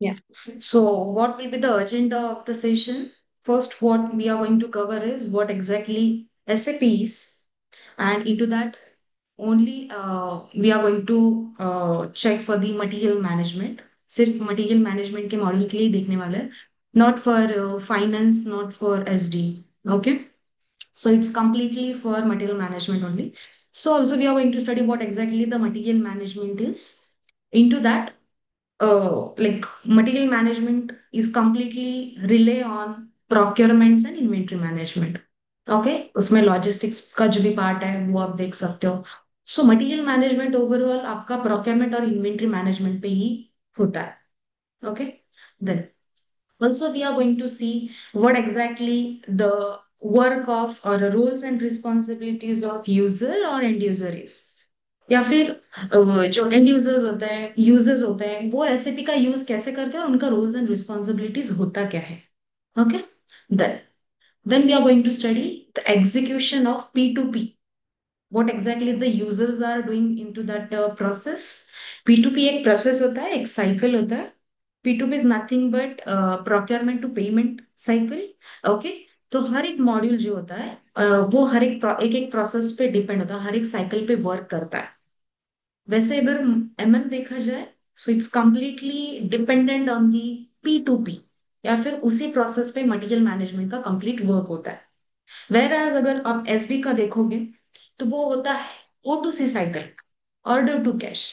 Yeah. So, what will be the agenda of the session? First, what we are going to cover is what exactly SAP is, and into that, only we are going to check for the material management. सिर्फ material management के module के लिए देखने वाला है, not for finance, not for SD. Okay, so it's completely for material management only. So also we are going to study what exactly the material management is. Into that, like material management is completely rely on procurements and inventory management. Okay, उसमें logistics का जो भी part है वो आप देख सकते हो. सो मटेरियल मैनेजमेंट ओवरऑल आपका प्रोक्योरमेंट और इन्वेंट्री मैनेजमेंट पे ही होता है. Okay, then also we are going to see what exactly the work of or roles and responsibilities of user or end user is, या फिर जो एंड यूजर्स होते हैं, यूजर्स होते हैं, वो एसएपी का यूज कैसे करते हैं और उनका रोल्स एंड रिस्पॉन्सिबिलिटीज होता क्या है. Okay, then then we are going to study the execution of P2P, what exactly the users are doing into that process. P2P एक प्रोसेस होता है, एक साइकिल होता है. P2P is nothing but procurement to payment cycle. Okay, तो हर एक module जो होता है वो हर एक एक प्रोसेस पे डिपेंड होता है, हर एक साइकिल पे वर्क करता है. वैसे अगर एमएम देखा जाए, so it's completely dependent on the P2P, या फिर उसी प्रोसेस पे मटेरियल मैनेजमेंट का कंप्लीट वर्क होता है. वेर एज अगर आप एसडी का देखोगे तो वो होता है O to C cycle, order to cash.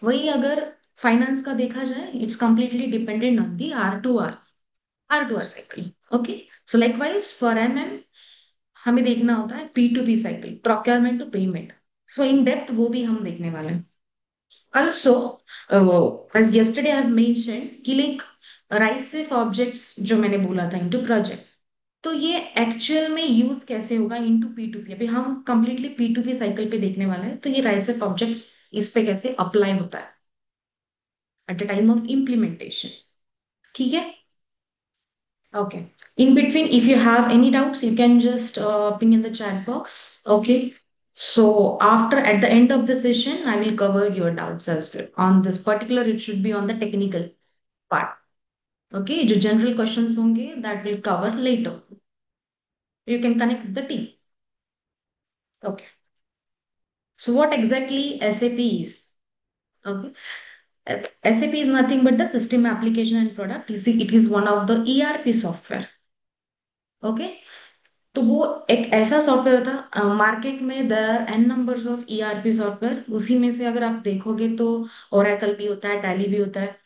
वही अगर फाइनेंस का देखा जाए, it's completely dependent on the R to R cycle. Okay, so likewise for MM हमें देखना होता है P2P cycle, procurement to payment. So in depth वो भी हम देखने वाले हैं. Also, as yesterday I have mentioned कि like RISE ऑब्जेक्ट्स जो मैंने बोला था इनटू प्रोजेक्ट, तो ये एक्चुअल में यूज कैसे होगा इनटू P2P. अभी हम कंप्लीटली P2P साइकिल पे देखने वाले हैं, तो ये RISE ऑब्जेक्ट्स इस पे कैसे अप्लाई होता है eight the time of implementation. ठीक है. Okay, in between if you have any doubts you can just ping in the chat box. Okay, so after at the end of the session I will cover your doubts as well on this particular. It should be on the technical part. Okay, जो general questions होंगे that will cover later. You can connect with the team. Okay, so what exactly SAP is? Okay, SAP is nothing but the system application and product. You see, it is one of the ERP software. Okay, तो वो एक ऐसा software होता है market में. There are n numbers of ERP software. उसी में से अगर आप देखोगे तो ओरेकल भी होता है, टैली भी होता है.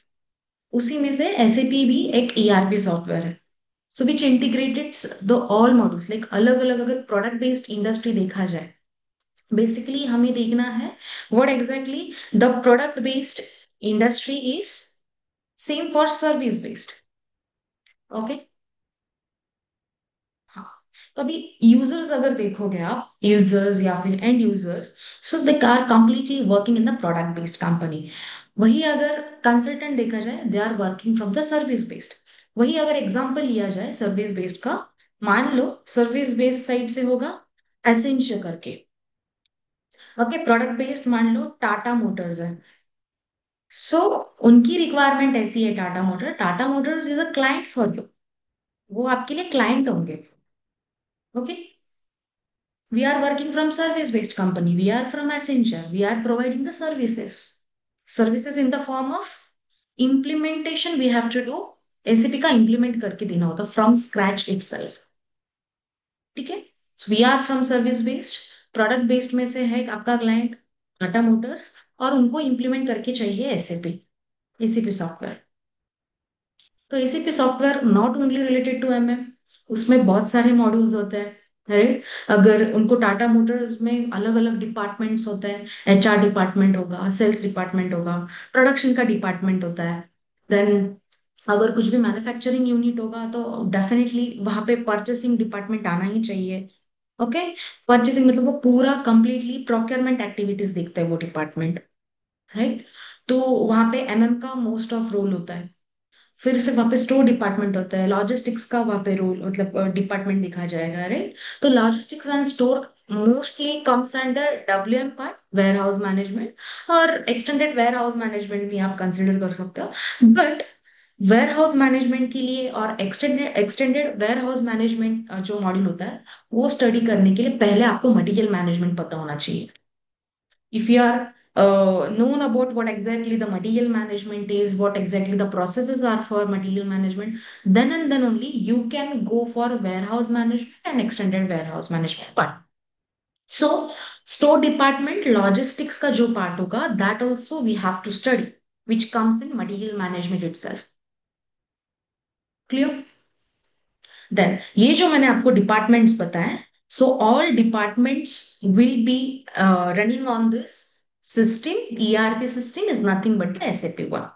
उसी में से एसएपी भी एक ईआरपी सॉफ्टवेयर है. So which integrated the all modules. Like अलग अलग अगर प्रोडक्ट बेस्ड इंडस्ट्री देखा जाए, बेसिकली हमें देखना है what exactly the product based industry is same for service based. Okay, हाँ. तो अभी यूजर्स अगर देखोगे आप, यूजर्स या फिर end users, so they are completely working in the product based company. वही अगर कंसल्टेंट देखा जाए, they are working from the service based. वही अगर एग्जांपल लिया जाए सर्विस बेस्ड का, मान लो सर्विस बेस्ड साइड से होगा एसेंशियल करके. ओके, प्रोडक्ट बेस्ड मान लो टाटा मोटर्स है. सो उनकी रिक्वायरमेंट ऐसी है, Tata Motors is a client for you. वो आपके लिए क्लाइंट होंगे. Okay, we are working from service based company, we are from Accenture, we are providing the services in the form of implementation. We have to do ACP का implement करके देना होता from scratch itself. ठीक है, we are from service based. Product based में से है आपका क्लाइंट टाटा मोटर्स, और उनको इम्प्लीमेंट करके चाहिए एसएपी, एसीपी सॉफ्टवेयर. तो ACP software not only related to MM, उसमें बहुत सारे मॉड्यूल्स होते हैं. अरे, अगर उनको टाटा मोटर्स में अलग अलग डिपार्टमेंट्स होते हैं, एचआर डिपार्टमेंट होगा, सेल्स डिपार्टमेंट होगा, प्रोडक्शन का डिपार्टमेंट होता है. देन अगर कुछ भी मैन्युफैक्चरिंग यूनिट होगा तो डेफिनेटली वहां पे परचेसिंग डिपार्टमेंट आना ही चाहिए. ओके, परचेसिंग मतलब वो पूरा कंप्लीटली प्रोक्योरमेंट एक्टिविटीज देखता है वो डिपार्टमेंट, राइट. तो वहां पे एमएम का मोस्ट ऑफ रोल होता है. फिर से वहां पे स्टोर डिपार्टमेंट होता है, लॉजिस्टिक्स का वहां पे रोल मतलब डिपार्टमेंट देखा जाएगा, राइट. तो logistics and store mostly comes under WM part, warehouse management, और एक्सटेंडेड वेयर हाउस मैनेजमेंट भी आप कंसिडर कर सकते हो। बट वेयर हाउस मैनेजमेंट के लिए और extended extended warehouse management जो मॉड्यूल होता है, वो स्टडी करने के लिए पहले आपको मटेरियल मैनेजमेंट पता होना चाहिए। If you are known about what exactly the material management is, what exactly the processes are for material management, then and then only you can go for warehouse management and extended warehouse management part. So, store department logistics का जो part होगा, that also we have to study, which comes in material management itself. Clear? Then ये जो मैंने आपको departments बताए, so all departments will be running on this system. ERP system is nothing but the SAP one.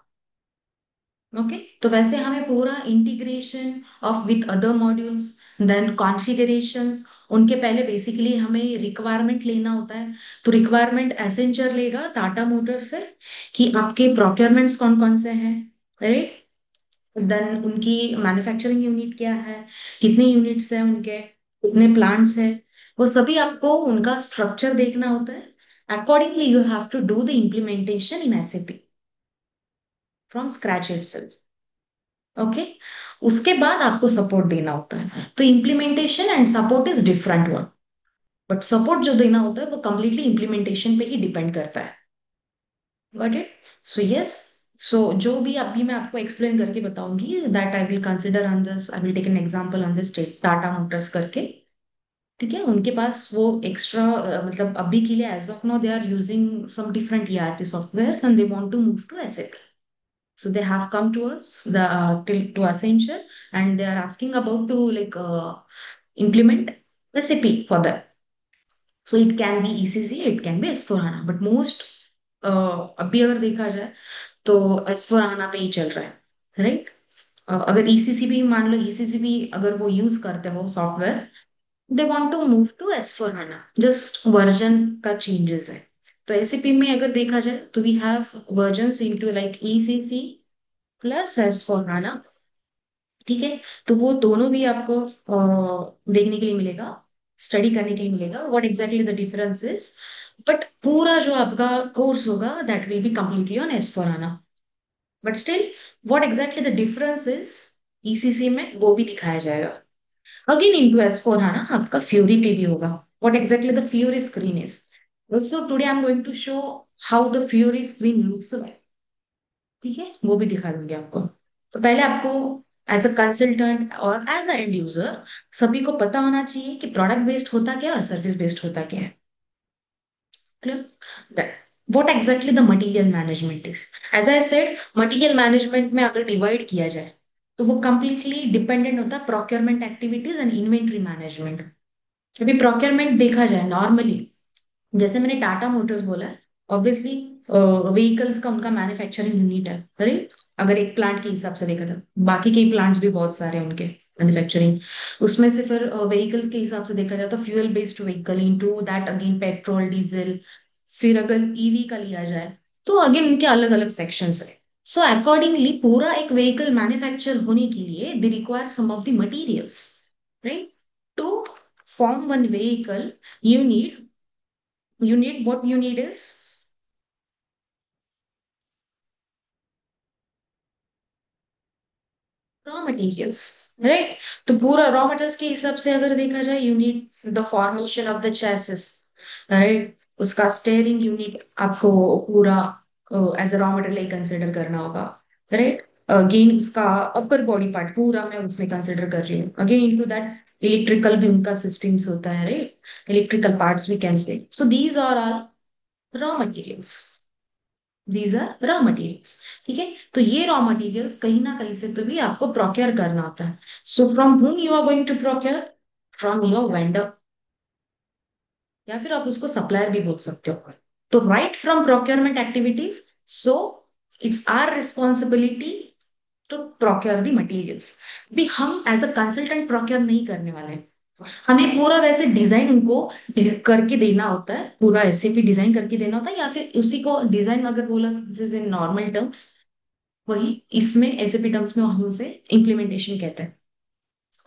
Okay, तो वैसे हमें पूरा integration of with other modules, then configurations, उनके पहले बेसिकली हमें रिक्वायरमेंट लेना होता है। तो रिक्वायरमेंट एसेंचर लेगा टाटा मोटर्स से कि आपके प्रोक्योरमेंट्स कौन कौन से हैं, राइट। देन उनकी मैन्युफैक्चरिंग यूनिट क्या है, कितने यूनिट्स हैं उनके, कितने प्लांट्स हैं, वो सभी आपको उनका स्ट्रक्चर देखना होता है। Accordingly you have to do the implementation in SAP from scratch itself. Okay, उसके बाद आपको सपोर्ट देना होता है। तो implementation and support is different one, but support जो देना होता है वो कंप्लीटली इम्प्लीमेंटेशन पे ही डिपेंड करता है। Got it? So yes, so जो भी अभी मैं आपको एक्सप्लेन करके बताऊंगी, that I will consider on this, I will take an example on this Tata Motors करके। ठीक है, उनके पास वो एक्स्ट्रा मतलब अभी के लिए as of now they are using some different ERP software and they want to move to SAP. So they have come to us, the to Accenture, and they are asking about to like implement SAP for that. So it can be ECC, it can be S4HANA, but most अभी अगर देखा जाए तो S4HANA पे ही चल रहा है, right. अगर ECC भी मान लो, ECC भी अगर वो यूज करते हो software, they want to move to S4HANA, just version का चेंजेस है। तो एसएपी में अगर देखा जाए तो we have versions into like ECC plus S4HANA। ठीक है, तो वो दोनों भी आपको देखने के लिए मिलेगा, स्टडी करने के लिए मिलेगा, what exactly the difference is. But पूरा जो आपका कोर्स होगा that will be completely on S4HANA। But still what exactly the difference is ECC में वो भी दिखाया जाएगा। अगेन इनटू S4HANA आपका फ्यूरी पे भी होगा, what exactly the Fiori screen is. So today I am going to show how the Fiori screen looks like. ठीक है, वो भी दिखा दूंगी आपको। तो पहले आपको एज अ कंसल्टेंट और एज अ एंड यूजर सभी को पता होना चाहिए कि प्रोडक्ट बेस्ड होता क्या है और सर्विस बेस्ड होता क्या है। Clear? What exactly the material management is, as I said, material management में अगर डिवाइड किया जाए तो वो कंप्लीटली डिपेंडेंट होता है procurement activities and inventory management. अभी प्रोक्योरमेंट देखा जाए नॉर्मली, जैसे मैंने टाटा मोटर्स बोला है, ऑब्वियसली व्हीकल्स का उनका मैन्युफैक्चरिंग यूनिट है, राइट। अगर एक प्लांट के हिसाब से देखा था, बाकी के प्लांट्स भी बहुत सारे हैं उनके मैन्युफैक्चरिंग। उसमें से फिर व्हीकल्स के हिसाब से देखा जाए तो fuel based vehicle, into that again petrol diesel. फिर अगर ईवी का लिया जाए तो अगेन उनके अलग अलग सेक्शंस है। सो अकॉर्डिंगली पूरा एक व्हीकल मैन्युफैक्चर होने के लिए they require some of the materials, right. To form one vehicle you need what you need is raw materials, right. तो पूरा रॉ मटेरियल्स के हिसाब से अगर देखा जाए, you need the formation of the chassis, right. उसका स्टेयरिंग यूनिट आपको पूरा as a raw material consider करना होगा, राइट। अगेन उसका अपर बॉडी पार्ट पूरा मैं उसमें कंसिडर कर रही हूँ। अगेन इनटू दैट इलेक्ट्रिकल भी उनका सिस्टम्स होता है, right. Electrical parts we can say, so these are are raw materials, these are raw materials. ठीक है, तो ये रॉ मटेरियल्स कहीं ना कहीं से तो भी आपको प्रोक्योर करना होता है। So from whom you are going to procure? From your vendor, या फिर आप उसको सप्लायर भी बोल सकते हो। तो right from procurement activities, so it's our responsibility to procure the materials. भी हम एज अ कंसल्टेंट प्रोक्योर नहीं करने वाले हैं, हमें पूरा वैसे डिजाइन उनको करके देना होता है, पूरा एसएपी डिजाइन करके देना होता है, या फिर उसी को डिजाइन अगर बोला this is in normal terms, वही इसमें एसएपी टर्म्स में हम उसे इम्प्लीमेंटेशन कहते हैं।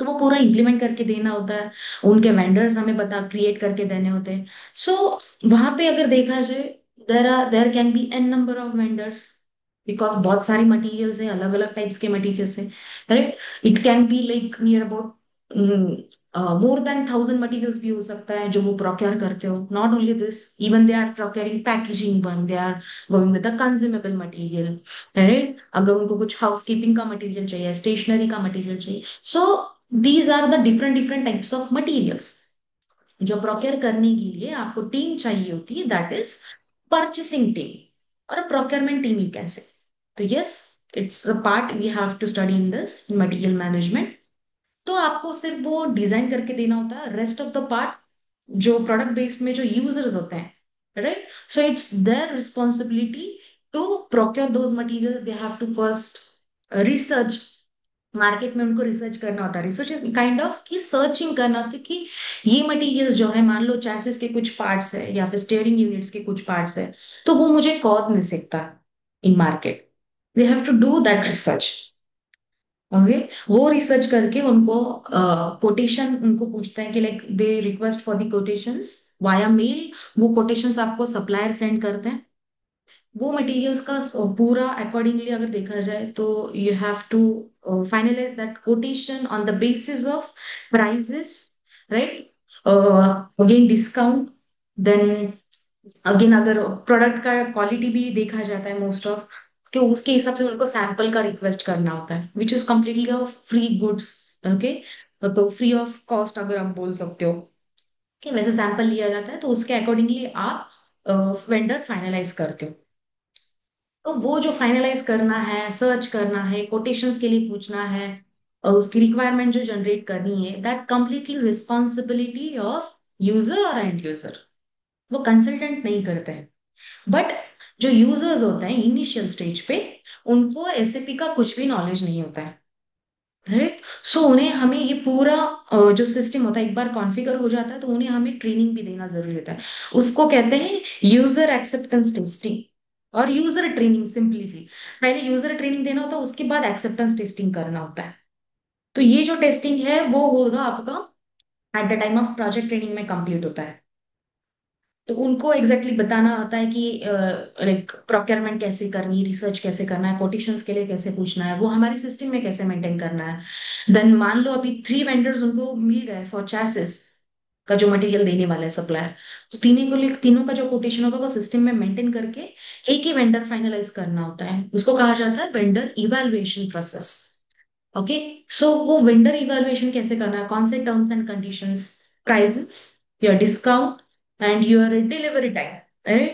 तो वो पूरा इम्प्लीमेंट करके देना होता है। उनके वेंडर्स हमें बता क्रिएट करके देने होते हैं। सो वहां पे अगर देखा जाए, there can be an number of vendors, because बहुत सारी मटेरियल्स है, अलग अलग टाइप्स के मटेरियल्स है, correct. It can be like near about more than 1000 materials भी हो सकता है जो वो प्रोक्योर करते हो। Not only this, even they are procuring packaging one, they are going with the consumable material, right. अगर उनको कुछ हाउस कीपिंग का मटेरियल चाहिए, स्टेशनरी का मटेरियल चाहिए, so these are the different different types of materials जो procure करने के लिए आपको टीम चाहिए होती है, दैट इज परचेसिंग टीम और procurement team, you can say. तो yes, it's a part we have to study in this material management. तो आपको सिर्फ वो डिजाइन करके देना होता है, रेस्ट ऑफ द पार्ट जो प्रोडक्ट बेस्ड में जो यूजर्स होते हैं, right, so it's their responsibility to procure those materials. They have to first research, market में उनको रिसर्च करना होता है। रिसर्च काइंड ऑफ की सर्चिंग करना होता है कि ये मटेरियल्स जो है, मान लो चैसिस के कुछ पार्ट्स है या फिर स्टीयरिंग यूनिट्स के कुछ पार्ट्स है, तो वो मुझे कौन मिल सकता है in market. They have to do that research, okay. वो रिसर्च करके उनको कोटेशन उनको पूछता है कि like they request for the quotations via mail. वो कोटेशंस आपको सप्लायर सेंड करते हैं। वो मटेरियल्स का पूरा अकॉर्डिंगली अगर देखा जाए तो you have to finalize that quotation on the basis of prices, right, again discount, then again अगर प्रोडक्ट का क्वालिटी भी देखा जाता है मोस्ट ऑफ, कि उसके हिसाब से उनको सैंपल का रिक्वेस्ट करना होता है, which is completely of free goods, okay. तो फ्री ऑफ कॉस्ट अगर आप बोल सकते हो कि वैसे सैंपल लिया जाता है, तो उसके अकॉर्डिंगली आप वेंडर फाइनलाइज करते हो। तो वो जो फाइनलाइज करना है, सर्च करना है, कोटेशंस के लिए पूछना है, और उसकी रिक्वायरमेंट जो जनरेट करनी है, that completely responsibility of user और एंड यूजर। वो कंसल्टेंट नहीं करते हैं, बट जो यूजर्स होते हैं इनिशियल स्टेज पे, उनको एसएपी का कुछ भी नॉलेज नहीं होता है, राइट। सो उन्हें हमें ये पूरा जो सिस्टम होता है, एक बार कॉन्फ़िगर हो जाता है तो उन्हें हमें ट्रेनिंग भी देना जरूरी होता है। उसको कहते हैं यूजर एक्सेप्टेंस टेस्टिंग और यूजर ट्रेनिंग। सिंपली पहले यूजर ट्रेनिंग देना होता है, उसके बाद एक्सेप्टेंस टेस्टिंग करना होता है। तो ये जो टेस्टिंग है वो होगा आपका eight the time of project training में कंप्लीट होता है। तो उनको एग्जैक्टली exactly बताना होता है कि लाइक प्रोक्योरमेंट कैसे करनी है, रिसर्च कैसे करना है, कोटेशंस के लिए कैसे पूछना है, वो हमारे सिस्टम में कैसे मेंटेन करना है। देन मान लो अभी 3 वेंडर्स उनको मिल गए फॉर चैसिस का जो मटेरियल देने वाला है सप्लायर, तो तीनों का जो कोटेशन होगा वो सिस्टम में मेंटेन करके एक ही वेंडर फाइनलाइज करना होता है। उसको कहा जाता है vendor evaluation process, okay. So वो वेंडर इवेलुएशन कैसे करना है, कौन से terms and conditions, prices, your discount and your delivery time,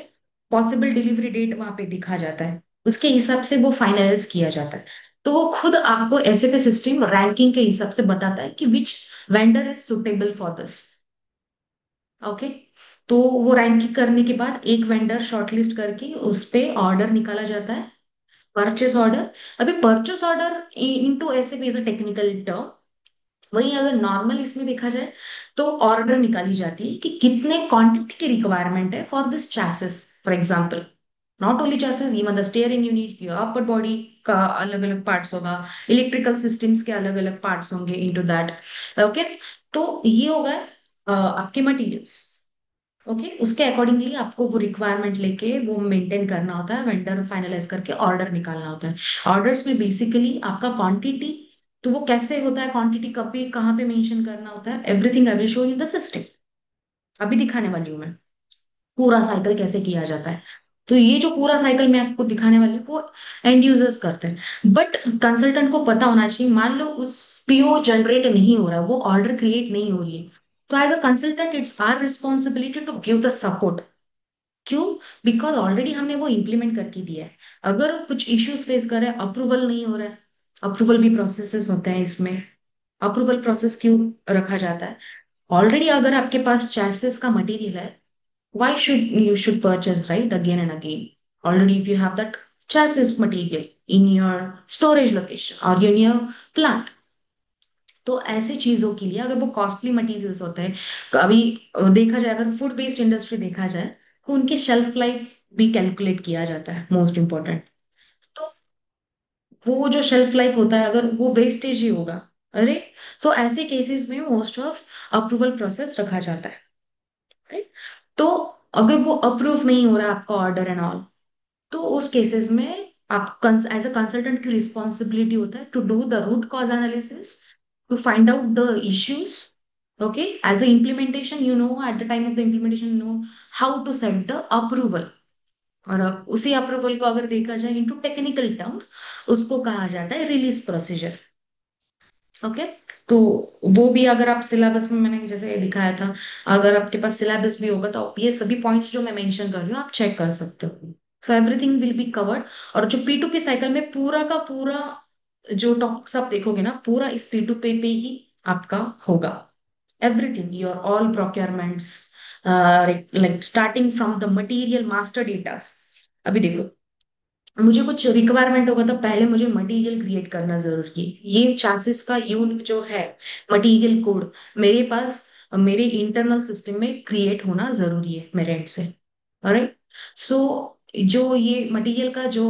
possible delivery date वहां पे दिखा जाता है। उसके हिसाब से वो फाइनलाइज किया जाता है। तो वो खुद आपको ऐसे पे सिस्टम रैंकिंग के हिसाब से बताता है कि which vendor is suitable for this, okay. तो वो रैंकिंग करने के बाद एक वेंडर शॉर्टलिस्ट करके उस पे ऑर्डर निकाला जाता है, परचेस ऑर्डर। अभी परचेस ऑर्डर इनटू ऐसे भी एज अ टेक्निकल टर्म। वहीं अगर नॉर्मल इसमें देखा जाए तो ऑर्डर निकाली जाती है कि कितने क्वांटिटी की रिक्वायरमेंट है for this chassis, for example. Not only chassis, even the steering unit, your upper body का अलग अलग पार्ट्स होगा, इलेक्ट्रिकल सिस्टम्स के अलग अलग पार्ट्स होंगे इनटू दैट, ओके। तो ये होगा आपके मटेरियल्स, ओके। उसके अकॉर्डिंगली आपको वो रिक्वायरमेंट लेके वो मेंटेन करना होता है, वेंडर फाइनलाइज करके ऑर्डर निकालना होता है। ऑर्डर्स में बेसिकली आपका क्वांटिटी, तो वो कैसे होता है, क्वांटिटी कब भी कहाँ पे मेंशन करना होता है, everything I will show in the system. अभी दिखाने वाली हूँ मैं पूरा साइकिल कैसे किया जाता है। तो ये जो पूरा साइकिल मैं आपको दिखाने वाली हूँ वो एंड यूजर्स करते हैं, बट कंसल्टेंट को पता होना चाहिए, मान लो उस पीओ जनरेट नहीं हो रहा है, वो ऑर्डर क्रिएट नहीं हो रही है, तो as a consultant it's our responsibility to give the support. क्यों? बिकॉज ऑलरेडी हमने वो इम्प्लीमेंट करके दिया है। अगर कुछ इश्यूज फेस कर रहे हैं, अप्रूवल नहीं हो रहा है, अप्रूवल भी प्रोसेसेस होते हैं इसमें। अप्रूवल प्रोसेस क्यों रखा जाता है? ऑलरेडी अगर आपके पास चैसिस का मटेरियल है, why should purchase, right, again and again? Already if you have that chassis material in your storage location or in your plant, तो ऐसी चीजों के लिए अगर वो कॉस्टली मटेरियल्स होते हैं, अभी देखा जाए अगर फूड बेस्ड इंडस्ट्री देखा जाए, तो उनकी शेल्फ लाइफ भी कैलकुलेट किया जाता है, मोस्ट इंपॉर्टेंट। तो वो जो शेल्फ लाइफ होता है, अगर वो वेस्टेज ही होगा, अरे, तो ऐसे केसेस में मोस्ट ऑफ अप्रूवल प्रोसेस रखा जाता है, राइट? तो अगर वो अप्रूव नहीं हो रहा है आपका ऑर्डर एंड ऑल, तो उस केसेस में आप एज अ कंसल्टेंट की रिस्पॉन्सिबिलिटी होता है to do the root cause analysis, to find out the issues. Okay, as a implementation you know, at the time of the implementation you know how to set the approval. और उसी approval को अगर देखा जाए into technical terms, उसको कहा जाता है रिलीज प्रोसीजर. ओके. तो वो भी अगर आप सिलेबस में, मैंने जैसे दिखाया था, अगर आपके पास सिलेबस भी होगा तो आप ये सभी पॉइंट्स जो मैं मेंशन कर रही हूँ आप चेक कर सकते हो. So everything will be covered. और जो P2P साइकिल में पूरा का पूरा जो टॉपिक्स आप देखोगे ना, पूरा इस P2P पे ही आपका होगा. Everything, your all procurements, like starting from the material master datas. अभी देखो, मुझे कुछ रिक्वायरमेंट होगा तो पहले मुझे मटेरियल क्रिएट करना जरूरी है. ये चासिस का यूनिट जो है, मटेरियल कोड, मेरे पास मेरे इंटरनल सिस्टम में क्रिएट होना जरूरी है मेरे एंड से. राइट. सो जो ये मटेरियल का जो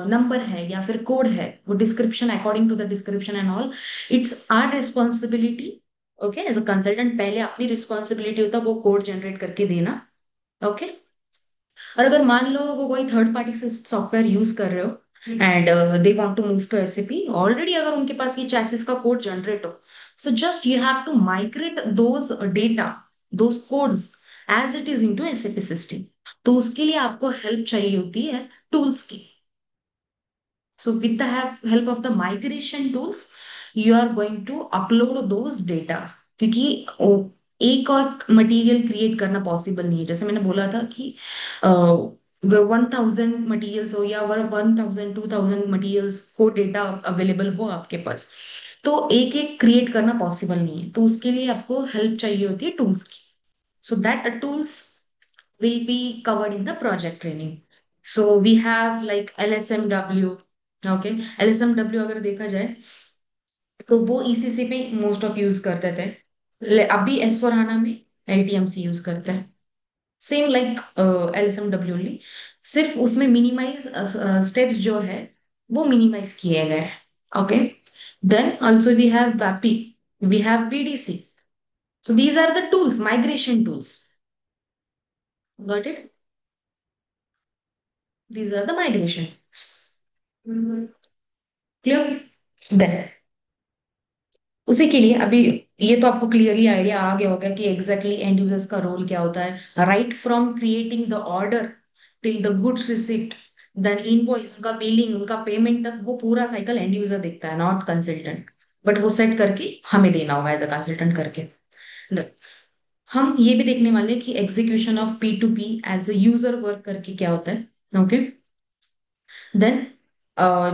नंबर है या फिर कोड है, वो description, according to the description and all, it's our responsibility. Okay, as a consultant पहले अपनी रिस्पॉन्सिबिलिटी होता है वो कोड जनरेट करके देना. ओके. और अगर मान लो वो कोई थर्ड पार्टी से सॉफ्टवेयर यूज कर रहे हो and they want to move to SAP, already अगर उनके पास ये चैसिस का कोड जनरेट हो, so just you have to migrate those data, those codes as it is into SAP system. तो उसके लिए आपको हेल्प चाहिए होती है टूल्स की. So with the help of the migration tools, you are going to upload those data. क्योंकि एक और मटेरियल क्रिएट करना पॉसिबल नहीं है. जैसे मैंने बोला था कि अगर 1000 मटेरियल्स हो या 1000 2000 मटेरियल्स को डेटा अवेलेबल हो आपके पास, तो एक एक क्रिएट करना पॉसिबल नहीं है. तो उसके लिए आपको हेल्प चाहिए होती है टूल्स की. So that tools will be covered in the project training. So we have like LSMW. Okay, LSMW अगर देखा जाए तो वो ECC पे मोस्ट ऑफ यूज करते थे. अभी S/4HANA में LTMC यूज करते हैं. सेम लाइक LSMW ओनली, सिर्फ उसमें मिनिमाइज स्टेप्स जो है वो मिनिमाइज किए गए हैं. Okay. Then also we have WAPI, we have BDC. So these are the tools, migration tools. Got it? These are the migration. Clear? Then उसी के लिए अभी ये तो आपको क्लियरली आइडिया आ गया होगा कि एग्जैक्टली एंड यूजर्स का रोल क्या होता है. Right from creating the order till the goods receipt, then invoice, उनका बिलिंग, उनका पेमेंट तक, वो पूरा साइकिल एंड यूजर देखता है, नॉट कंसल्टेंट. बट वो सेट करके हमें देना होगा एज अ कंसल्टेंट करके. Then हम ये भी देखने वाले हैं कि execution of P2P as a user work करके क्या होता है. ओके. देन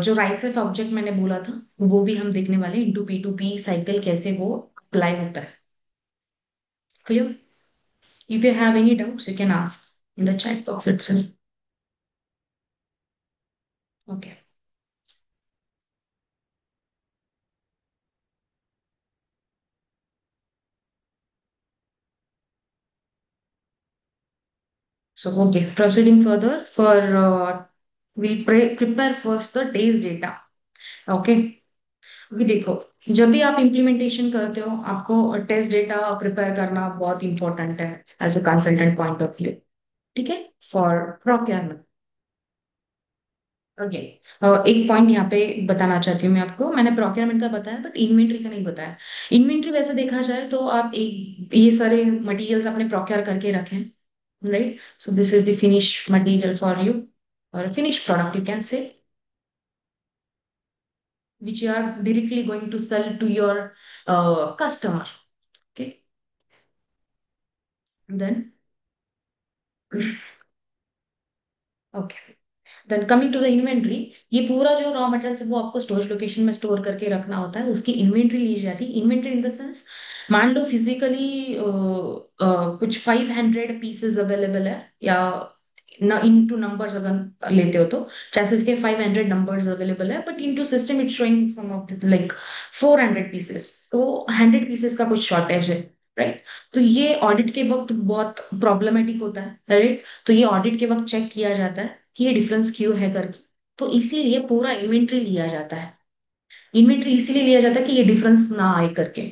जो राइस ऑब्जेक्ट मैंने बोला था, वो भी हम देखने वाले हैं. इंटू P2P साइकिल कैसे वो अप्लाई होता है. Clear? If you have any doubts you can ask in the chat box itself. Okay. So okay, proceeding further for we'll prepare first the days data. Okay. अभी देखो, जब भी आप implementation करते हो आपको टेस्ट डेटा प्रिपेयर करना बहुत इंपॉर्टेंट है as a consultant point of view. ठीक है, फॉर प्रोक्योरमेंट. ओके. एक पॉइंट यहाँ पे बताना चाहती हूँ मैं आपको. मैंने प्रोक्योरमेंट का बताया बट इन्वेंट्री का नहीं बताया. इन्वेंट्री वैसे देखा जाए तो आप एक ये सारे मटेरियल्स आपने प्रोक्योर करके रखे हैं, right? So this is the finish material for you, और finish product you can say, which you are directly going to sell to your customer. Okay. Then okay. Then coming to the inventory, ये पूरा जो raw material है वो आपको storage location में store करके रखना होता है. उसकी इन्वेंट्री ली जाती है. इन्वेंट्री इन द सेंस, मान लो फिजिकली कुछ 500 पीसेस अवेलेबल है, या न इनटू नंबर्स अगर लेते हो तो चैसिस के 500 नंबर्स अवेलेबल है, but into system it showing some of like 400 pieces. तो 100 पीसेस का कुछ शॉर्टेज है, राइट? तो ये ऑडिट के वक्त बहुत प्रॉब्लमेटिक होता है, राइट? तो ये ऑडिट के वक्त चेक किया जाता है कि ये डिफरेंस क्यों है करके. तो इसीलिए पूरा इन्वेंट्री लिया जाता है. इन्वेंट्री इसीलिए लिया जाता है कि ये डिफरेंस ना आए करके।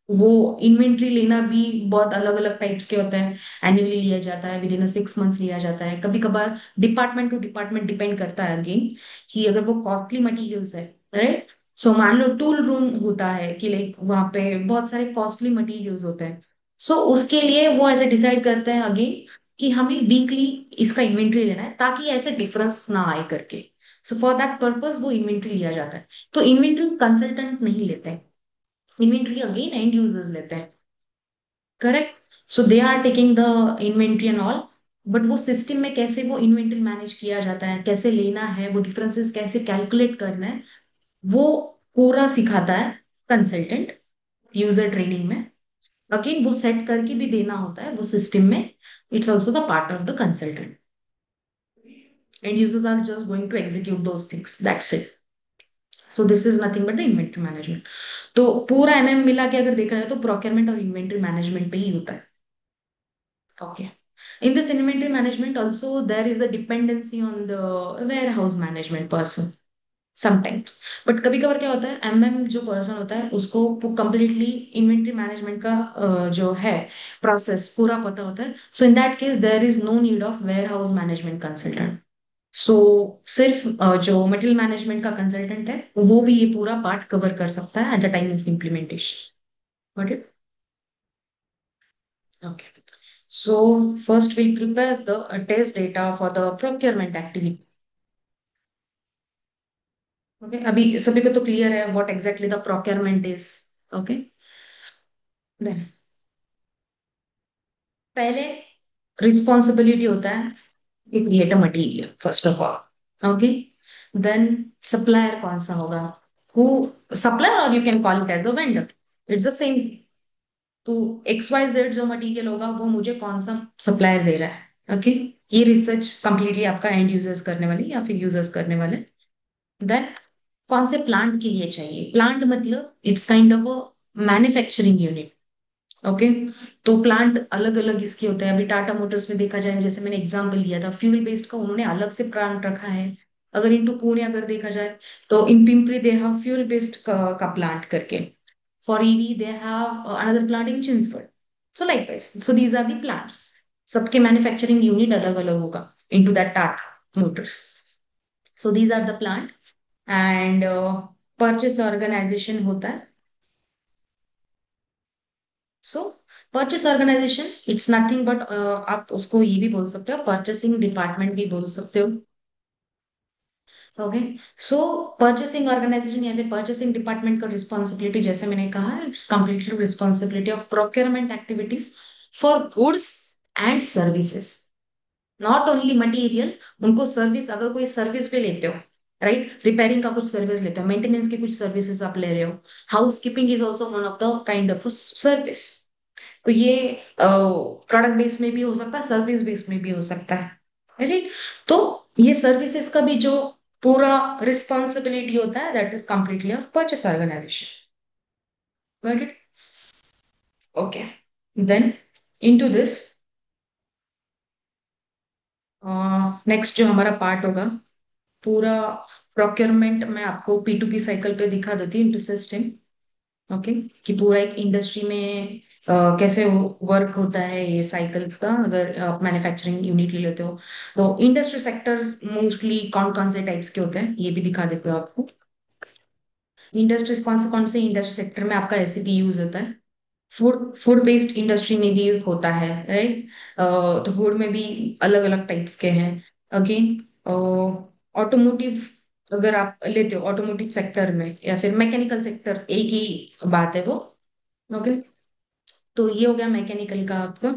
वो इन्वेंट्री लेना भी बहुत अलग अलग टाइप्स के होते हैं। एनुअली लिया जाता है, विद इन 6 मंथ्स लिया जाता है, कभी कभार डिपार्टमेंट टू डिपार्टमेंट डिपेंड करता है अगेन, कि अगर वो कॉस्टली मटेरियल्स है, राइट। सो मान लो टूल रूम होता है कि लाइक वहां पे बहुत सारे कॉस्टली मटेरियल्स होते हैं। सो उसके लिए वो ऐसे डिसाइड करते हैं अगेन कि हमें वीकली इसका इन्वेंट्री लेना है, ताकि ऐसे डिफरेंस ना आए करके। सो फॉर दैट पर्पज वो इन्वेंट्री लिया जाता है। तो इन्वेंट्री कंसल्टेंट नहीं लेते हैं, इन्वेंट्री अगेन एंड यूजर्स लेते हैं। Correct. So they are taking the inventory and all. But वो सिस्टम में कैसे वो इन्वेंट्री मैनेज किया जाता है, कैसे लेना है, वो डिफरेंसेस कैसे कैलकुलेट करना है, वो पूरा सिखाता है कंसल्टेंट यूजर ट्रेनिंग में। अगेन वो सेट करके भी देना होता है वो सिस्टम में। It's also the part of the consultant, end users are just going to execute those things, that's it. So this is nothing but the inventory management. तो पूरा मिला के अगर देखा जाए तो प्रोक्योरमेंट और इन्वेंट्री मैनेजमेंट पे ही होता है। Okay. In this inventory management also, there is a dependency on the warehouse management person sometimes. But कभी कभार क्या होता है, जो पर्सन होता है उसको कंप्लीटली इन्वेंट्री मैनेजमेंट का जो है प्रोसेस पूरा पता होता है। So in that case there is no need of warehouse management consultant. So सिर्फ जो मटेरियल मैनेजमेंट का कंसल्टेंट है वो भी ये पूरा पार्ट कवर कर सकता है eight the time of implementation. Got it? Okay. So first we prepare the test data for the procurement activity. Okay. अभी सभी को तो क्लियर है what exactly the procurement is. Okay. Then पहले रिस्पॉन्सिबिलिटी होता है कि create a material first of all. Okay. Then supplier कौन सा होगा, हु सप्लायर, और you can call it as a vendor, it's the same. तो एक्स वाई जेड जो मटेरियल होगा वो मुझे कौन सा सप्लायर दे रहा है। ओके। ये रिसर्च कंप्लीटली आपका एंड यूजर्स करने वाले या फिर यूजर्स करने वाले। देन कौन से प्लांट के लिए चाहिए, प्लांट मतलब it's kind of manufacturing unit. Okay. तो प्लांट अलग अलग इसके होते हैं। अभी टाटा मोटर्स में देखा जाए, जैसे मैंने एग्जांपल लिया था फ्यूल बेस्ड का, उन्होंने अलग से प्लांट रखा है। अगर इनटू पुणे अगर देखा जाए तो in Pimpri they have fuel based का प्लांट करके। For EV they have another plant in Chinchwad. So likewise, so these are the plants. सबके मैन्युफैक्चरिंग यूनिट अलग अलग होगा into that Tata Motors. So these are the plant. And purchase organisation होता है। So purchase organisation it's nothing but, आप उसको ये भी बोल सकते हो, परचेसिंग डिपार्टमेंट भी बोल सकते हो। ओके। सो परचेसिंग ऑर्गेनाइजेशन या फिर परचेसिंग डिपार्टमेंट का रिस्पॉन्सिबिलिटी, जैसे मैंने कहा, it's completely responsibility of procurement activities for goods and services, not only material. उनको सर्विस, अगर कोई सर्विस भी लेते हो, राइट, रिपेयरिंग का कुछ सर्विस लेते हो, मेंटेनेंस की कुछ सर्विसेज आप ले रहे हो, house keeping is also one of the kind of service. तो ये प्रोडक्ट बेस में भी हो सकता है, सर्विस बेस में भी हो सकता है, राइट। तो ये सर्विसेज का भी जो पूरा रिस्पॉन्सिबिलिटी होता है, that is completely of purchase organization. Got it? Okay. Then into this next जो हमारा पार्ट होगा, पूरा प्रोक्योरमेंट मैं आपको P2P साइकिल पे दिखा देती हूँ, इंटू सिस्टम। ओके। कि पूरा एक इंडस्ट्री में कैसे वर्क होता है ये साइकिल्स का, अगर आप मैन्युफैक्चरिंग यूनिट ले लेते हो तो इंडस्ट्री सेक्टर्स मोस्टली कौन कौन से टाइप्स के होते हैं ये भी दिखा देते हो आपको। इंडस्ट्रीज कौन से इंडस्ट्री सेक्टर में आपका एसीपी यूज होता है। फूड फूड बेस्ड इंडस्ट्री में भी होता है, राइट। तो फूड में भी अलग अलग टाइप्स के हैं। अगेन ऑटोमोटिव, अगर आप लेते हो ऑटोमोटिव सेक्टर में या फिर मैकेनिकल सेक्टर, एक ही बात है वो। ओके। तो ये हो गया मैकेनिकल का आपका,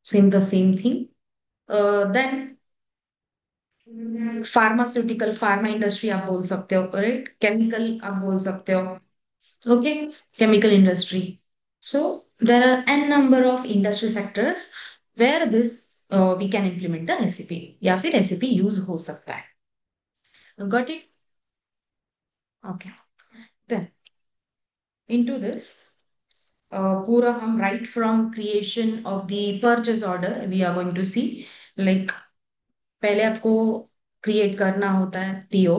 same the same thing. Then pharmaceutical, pharma industry आप बोल सकते हो, राइट, केमिकल आप बोल सकते हो। Okay. Chemical industry. So there are an number of industry sectors where this we can implement the ACP, या फिर एसीपी यूज हो सकता है। Got it? Okay. Then into this पूरा हम right from creation of the purchase order we are going to see, like पहले आपको create करना होता है PO.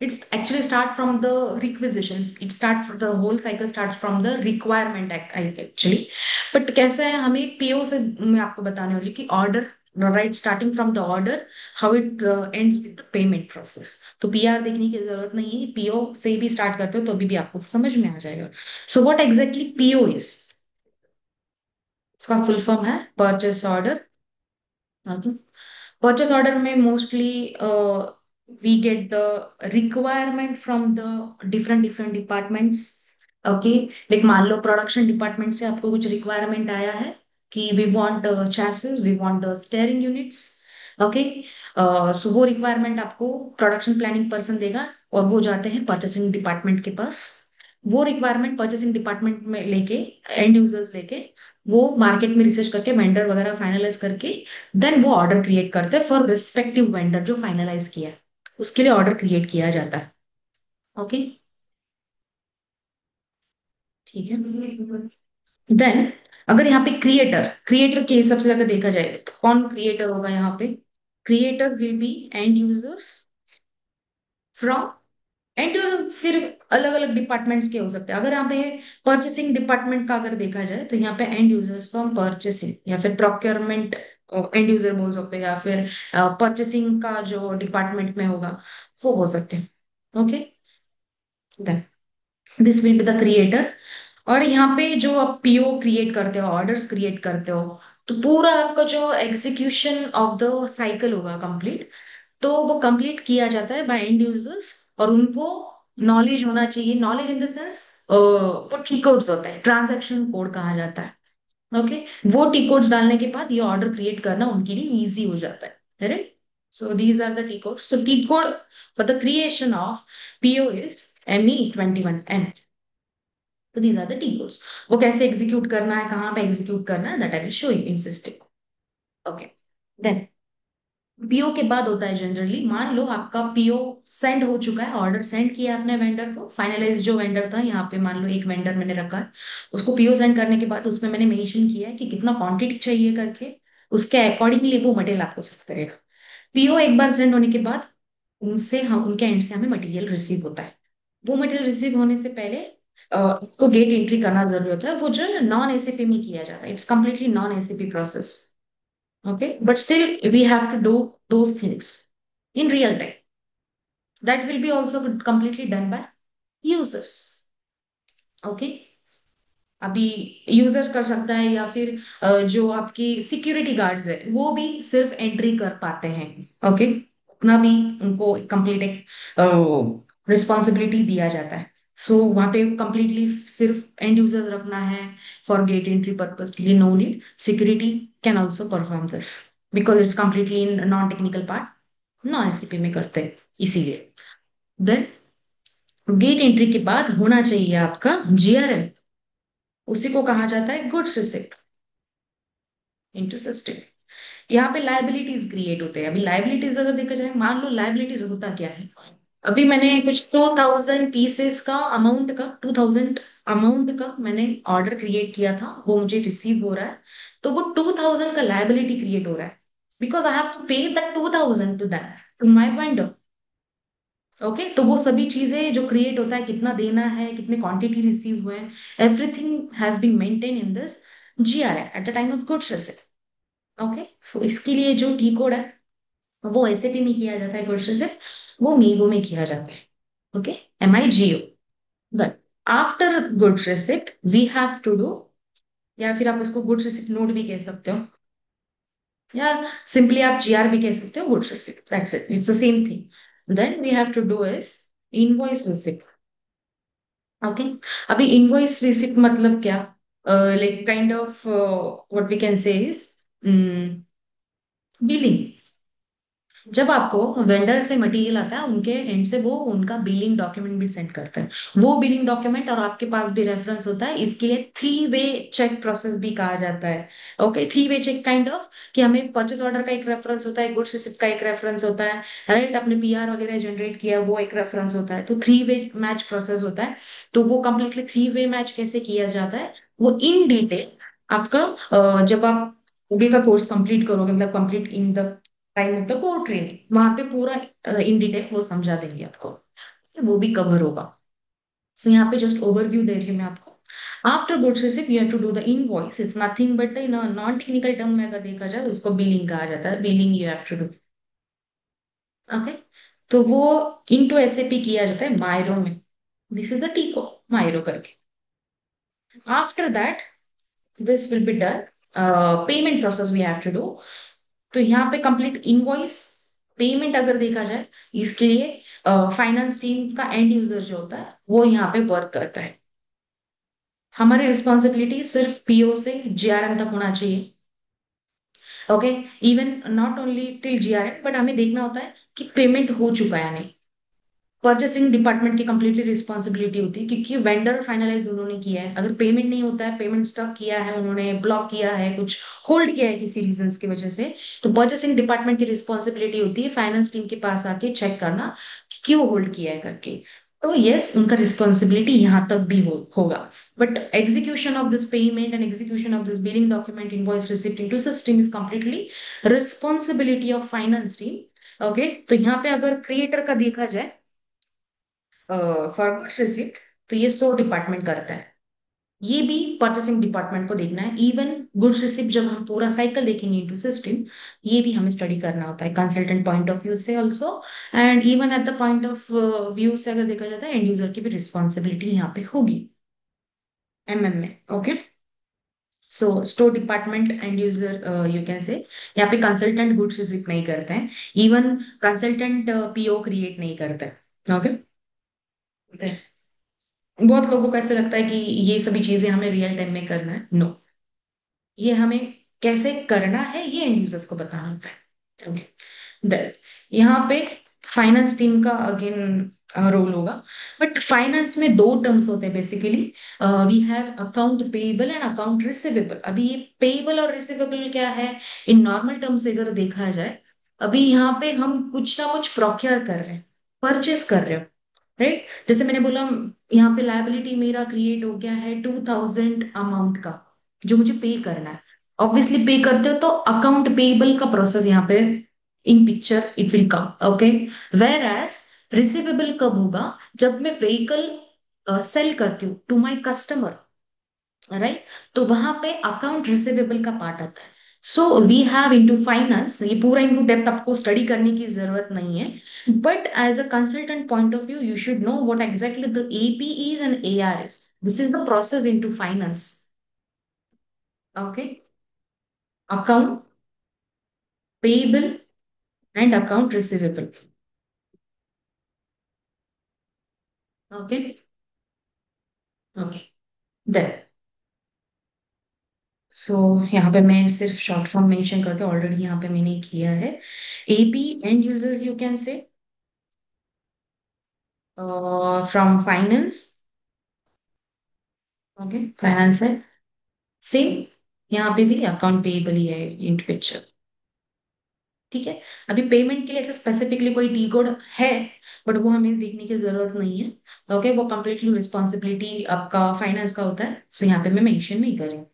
It's actually start from the requisition. It start the whole cycle starts from the requirement actually. But कैसे है, हमें PO से मैं आपको बताने वाली कि order, right, starting from the order, how it ends with the payment process. तो पीआर देखने की जरूरत नहीं है, पीओ से भी स्टार्ट करते हो तो अभी भी आपको समझ में आ जाएगा। So what exactly PO is, इसका फुल फॉर्म है परचेस ऑर्डर। Purchase order में mostly we get the requirement from the different departments. Okay, like मान लो प्रोडक्शन डिपार्टमेंट से आपको कुछ रिक्वायरमेंट आया है कि we want chassis, we want the steering units. Okay, so वो रिक्वायरमेंट आपको प्रोडक्शन प्लानिंग पर्सन देगा और वो जाते हैं परचेसिंग डिपार्टमेंट के पास। वो रिक्वायरमेंट परचेसिंग डिपार्टमेंट में लेके, एंड यूजर्स लेके, वो मार्केट में रिसर्च करके वेंडर वगैरह फाइनलाइज करके देन वो ऑर्डर क्रिएट करते हैं फॉर रिस्पेक्टिव वेंडर जो फाइनलाइज किया है, उसके लिए ऑर्डर क्रिएट किया जाता है। ओके, ठीक है। देन अगर यहाँ पे क्रिएटर क्रिएटर के हिसाब से अगर देखा जाए तो कौन क्रिएटर होगा यहाँ पे? Creator will be and users from, and users फिर अलग अलग डिपार्टमेंट्स के हो सकते हैं। अगर यहाँ पे परचेसिंग डिपार्टमेंट का अगर देखा जाए तो यहाँ पे एंड यूजर्स फ्रॉम परचेसिंग या फिर प्रोक्योरमेंट एंड यूजर बोल सकते हैं, या फिर परचेसिंग का जो डिपार्टमेंट में होगा वो बोल सकते हैं। Okay, then this will be the creator. और यहाँ पे जो आप पीओ क्रिएट करते हो, ऑर्डर्स क्रिएट करते हो, तो पूरा आपका जो एग्जीक्यूशन ऑफ द साइकिल होगा कंप्लीट, तो वो कंप्लीट किया जाता है बाय एंड यूजर्स। और उनको नॉलेज होना चाहिए, नॉलेज इन द सेंस वो टी कोड्स होते हैं, ट्रांजैक्शन कोड कहा जाता है। ओके, वो टी कोड्स डालने के बाद ये ऑर्डर क्रिएट करना उनके लिए इजी हो जाता है, right? So these are the T codes. So T code for the creation of PO is ME21N। तो these are the T codes. वो कैसे एग्जीक्यूट करना है, कहाँ पे एग्जीक्यूट करना है, that I will show you in system. Okay, then PO के बाद होता है जनरली, मान लो आपका पीओ सेंड हो चुका है, ऑर्डर सेंड किया आपने वेंडर को, फाइनलाइज जो वेंडर था, यहाँ पे मान लो एक वेंडर मैंने रखा है, उसको पीओ सेंड करने के बाद उसमें मैंने मेंशन किया है कि कितना क्वांटिटी चाहिए करके, उसके अकॉर्डिंगली वो मटेरियल आपको सेंड करेगा। पीओ एक बार सेंड होने के बाद उनसे, हम उनके एंड से हमें मटेरियल रिसीव होता है। वो मटेरियल रिसीव होने से पहले को गेट एंट्री करना जरूरी होता है, वो जो नॉन एसीपी में किया जाता है, it's completely non ACP process. Okay, but still we have to do those things in real time. That will be also completely done by users. Okay, अभी यूजर कर सकता है, या फिर जो आपकी सिक्योरिटी गार्ड्स है वो भी सिर्फ एंट्री कर पाते हैं। ओके, उतना भी उनको कंप्लीट एक रिस्पॉन्सिबिलिटी दिया जाता है। सो वहां पे कंप्लीटली सिर्फ एंड यूजर्स रखना है फॉर गेट एंट्री पर्पज के लिए, no need security can also perform this because it's completely in non technical part, non ACP में करते हैं इसीलिए। देन गेट एंट्री के बाद होना चाहिए आपका GRM, उसी को कहा जाता है गुड्स रिसिप्ट इनटू सिस्टम। यहाँ पे लाइबिलिटीज क्रिएट होते हैं। अभी लाइबिलिटीज अगर देखा जाए, मान लो लाइबिलिटीज होता क्या है, अभी मैंने कुछ 2000 पीसेस का अमाउंट का, 2000 अमाउंट का मैंने ऑर्डर क्रिएट किया था, वो मुझे रिसीव हो रहा है, तो वो 2000 का लाइबिलिटी क्रिएट हो रहा है because I have to pay that 2000 to that, to my vendor. Okay, तो वो सभी चीजें जो क्रिएट होता है, कितना देना है, कितने क्वांटिटी रिसीव हुए हैं, everything has been maintain in this GRM at the time of goods received. Okay, so इसके लिए जो टी कोड है वो एसएपी में किया जाता है, गुड्स रिसिप्ट वो मीगो में किया जाता है। Okay, MIGO। Then after goods receipt we have to do, या फिर आप उसको गुड्स रिसिप्ट नोट भी कह सकते हो, या सिंपली आप GR भी कह सकते हो, goods receipt, that's it, it's the same thing. Then we have to do is invoice receipt. Okay, अभी इनवॉइस रिसिप्ट मतलब क्या? Like kind of what we can say is billing. जब आपको वेंडर से मटेरियल आता है, उनके एंड से वो उनका बिलिंग डॉक्यूमेंट भी सेंड करते हैं। वो बिलिंग डॉक्यूमेंट और आपके पास भी रेफरेंस होता है, इसके लिए थ्री वे चेक प्रोसेस भी कहा जाता है। Okay, three way check kind of कि हमें परचेस ऑर्डर का एक रेफरेंस होता है, गुड्स रिसिप्ट का एक रेफरेंस होता है, राइट? अपने PR वगैरह जनरेट किया वो एक रेफरेंस होता है, तो थ्री वे मैच प्रोसेस होता है। तो वो कंप्लीटली थ्री वे मैच कैसे किया जाता है वो इन डिटेल आपका जब आप ओगे का कोर्स कंप्लीट करोगे, मतलब complete in the time of the core training, वहां पे पूरा इन डिटेल वो समझा देंगे आपको। वो भी कवर होगा। सो यहाँ पे जस्ट ओवरव्यू दे रही हूँ मैं आपको। After goods receive you have to do the invoice, it's nothing but in non technical term में अगर देखा जाए उसको बिलिंग कहा जाता है, billing you have to do. Okay. तो वो इनटू एसएपी किया जाता है मायरो में। This is the T code, MIRO करके। After that this will be done, payment process we have to do. तो यहाँ पे कंप्लीट इनवॉइस, पेमेंट अगर देखा जाए, इसके लिए फाइनेंस टीम का एंड यूजर जो होता है वो यहाँ पे वर्क करता है। हमारी रिस्पॉन्सिबिलिटी सिर्फ पीओ से जीआरएन तक होना चाहिए। Okay. Even not only till GRN, but हमें देखना होता है कि पेमेंट हो चुका है या नहीं। परचेसिंग डिपार्टमेंट की कंप्लीटली रिस्पॉन्सिबिलिटी होती है, क्योंकि वेंडर फाइनलाइज उन्होंने किया है, अगर पेमेंट नहीं होता है, पेमेंट स्टॉक किया है, उन्होंने ब्लॉक किया है, कुछ होल्ड किया है किसी रीजन की वजह से, तो परचेसिंग डिपार्टमेंट की रिस्पॉन्सिबिलिटी होती है फाइनेंस टीम के पास आके चेक करना कि क्यों होल्ड किया है करके। तो यस, उनका रिस्पॉन्सिबिलिटी यहाँ तक भी होगा। But execution of this payment and execution of this billing document invoice receipt into system is completely responsibility of finance team. Okay. तो यहाँ पे अगर क्रिएटर का देखा जाए, फॉर गुड्स रिसिप्ट, तो ये स्टोर डिपार्टमेंट करता है। ये भी परचेसिंग डिपार्टमेंट को देखना है। इवन गुड्स रिसिप्ट जब हम पूरा साइकिल देखेंगे इनटू सिस्टम, ये भी हमें स्टडी करना होता है कंसल्टेंट पॉइंट ऑफ व्यू से also. And even at the point of view से अगर देखा जाता है, एंड यूजर की भी रिस्पॉन्सिबिलिटी यहाँ पे होगी एमएम में। Okay. So store department and user, you can से, यहाँ पे कंसल्टेंट गुड्स रिसिप्ट नहीं करते हैं। इवन कंसल्टेंट पीओ क्रिएट नहीं करते हैं। ओके। बहुत लोगों को ऐसा लगता है कि ये सभी चीजें हमें रियल टाइम में करना है। नो, ये हमें कैसे करना है ये एंड यूजर्स को बताना होता है। ओके। देन यहाँ पे फाइनेंस टीम का अगेन रोल होगा। बट फाइनेंस में दो टर्म्स होते हैं basically. We have account payable and account receivable. अभी ये पेएबल और रिसीवेबल क्या है, इन नॉर्मल टर्म्स से अगर देखा जाए, अभी यहाँ पे हम कुछ ना कुछ प्रोक्योर कर रहे हैं, परचेस कर रहे हो, राइट। जैसे मैंने बोला, यहाँ पे लायबिलिटी मेरा क्रिएट हो गया है 2000 अमाउंट का, जो मुझे पे करना है। ऑब्वियसली पे करते हो तो अकाउंट पेएबल का प्रोसेस यहाँ पे in picture it will come. Okay. Where as receivable कब होगा, जब मैं व्हीकल सेल करती हूँ टू माई कस्टमर, राइट। तो वहां पे अकाउंट रिसीवेबल का पार्ट आता है। So we have into finance, ये पूरा इनटू डेप्थ आपको स्टडी करने की जरूरत नहीं है, but as a consultant point of view you should know what exactly the AP is and AR is. This is the process into finance. Okay. Account payable and account receivable. Okay. Okay. Then so यहाँ पे मैं सिर्फ short form mention करके already यहाँ पे मैंने किया है। AP end users you can say from finance. Okay. Finance है सेम, यहाँ पे भी अकाउंट पेएबल ही है इन पिक्चर। ठीक है। अभी पेमेंट के लिए ऐसे स्पेसिफिकली कोई टी कोड है, बट वो हमें देखने की जरूरत नहीं है। ओके। वो कंप्लीटली रिस्पॉन्सिबिलिटी आपका फाइनेंस का होता है, सो यहाँ पे मैं मेंशन नहीं करें।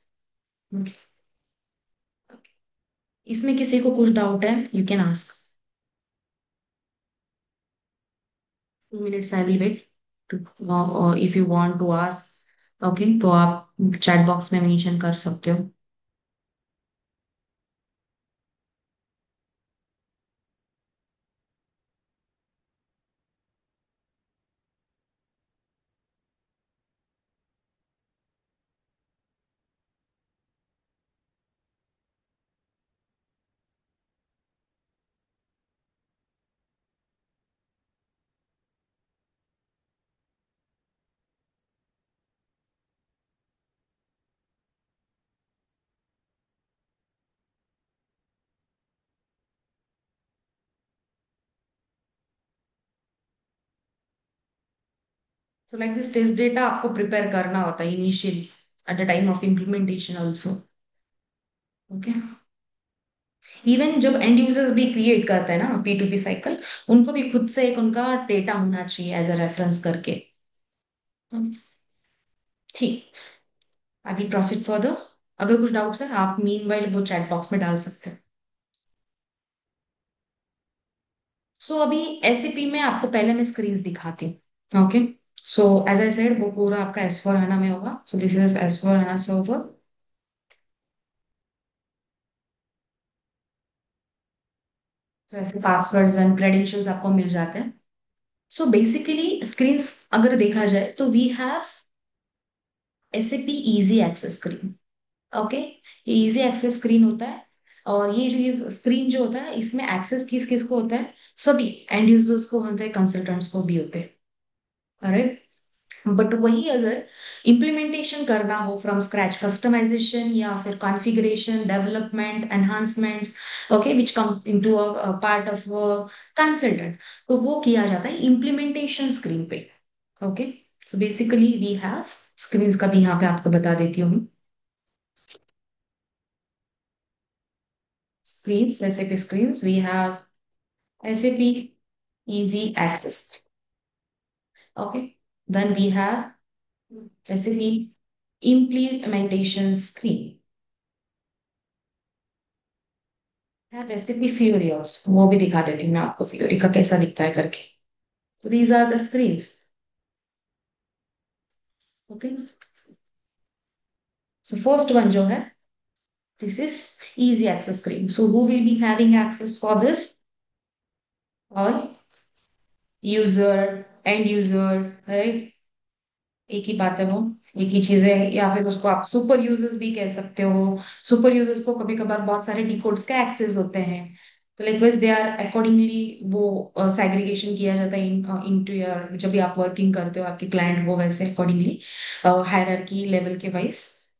ओके। इसमें किसी को कुछ डाउट है, you can ask. 2 minutes I will wait too, if you want to ask. Okay, तो आप चैट बॉक्स में मेंशन कर सकते हो। तो लाइक दिस टेस्ट डेटा आपको प्रिपेयर करना होता है initially at the time of implementation also. Okay. Even जब एंड यूजर्स भी क्रिएट करते हैं ना P2P साइकिल, उनको भी खुद से एक उनका डेटा होना चाहिए एज अ रेफरेंस करके। Okay, ठीक। अभी प्रोसीड फर्दर। अगर कुछ डाउट्स है आप मीनवाइल वो चैट बॉक्स में डाल सकते हैं। सो अभी एसएपी में आपको पहले मैं स्क्रीन दिखाती हूँ। Okay, so as I said वो पूरा आपका एस फोर हाना में होगा, so this is S four HANA server. तो ऐसे पासवर्ड्स एंड क्रेडेंशियल्स आपको मिल जाते हैं। सो बेसिकली स्क्रीन अगर देखा जाए तो we have SAP easy access screen. Okay, ये इजी एक्सेस स्क्रीन होता है। और ये जो ये स्क्रीन जो होता है इसमें एक्सेस किस किस को होता है, सभी एंड यूजर्स को होते हैं, कंसल्टेंट्स को भी होते हैं, राइट। बट वही अगर इम्प्लीमेंटेशन करना हो फ्रॉम स्क्रैच, कस्टमाइजेशन या फिर configuration, development, enhancements, okay, which come into a part of consultant, तो वो किया जाता है इम्प्लीमेंटेशन स्क्रीन पे। ओके, so basically we have screens का भी यहाँ पे आपको बता देती हूँ। screens, SAP screens, we have SAP Easy Access. Okay. Then we have SAP Implementation Screen. Have SAP Fiori also. वो भी दिखा देती हूँ मैं आपको Fiori का कैसा दिखता है करके. So these are the screens. Okay. So first one जो है, this is easy access screen. So who will be having access for this? All user, end user, right? एक ही बात है वो, एक ही चीज है। या फिर उसको आप सुपर यूजर्स भी कह सकते हो। सुपर यूजर्स को कभी कभार बहुत सारे डिकोड्स का एक्सेस होते हैं, तो लाइक वैसे दे आर अकॉर्डिंगली वो सेग्रीगेशन किया जाता है इनटू योर, जब भी आप वर्किंग करते हो आपके क्लाइंट वो वैसे अकॉर्डिंगली हायरार्की लेवल के वाइज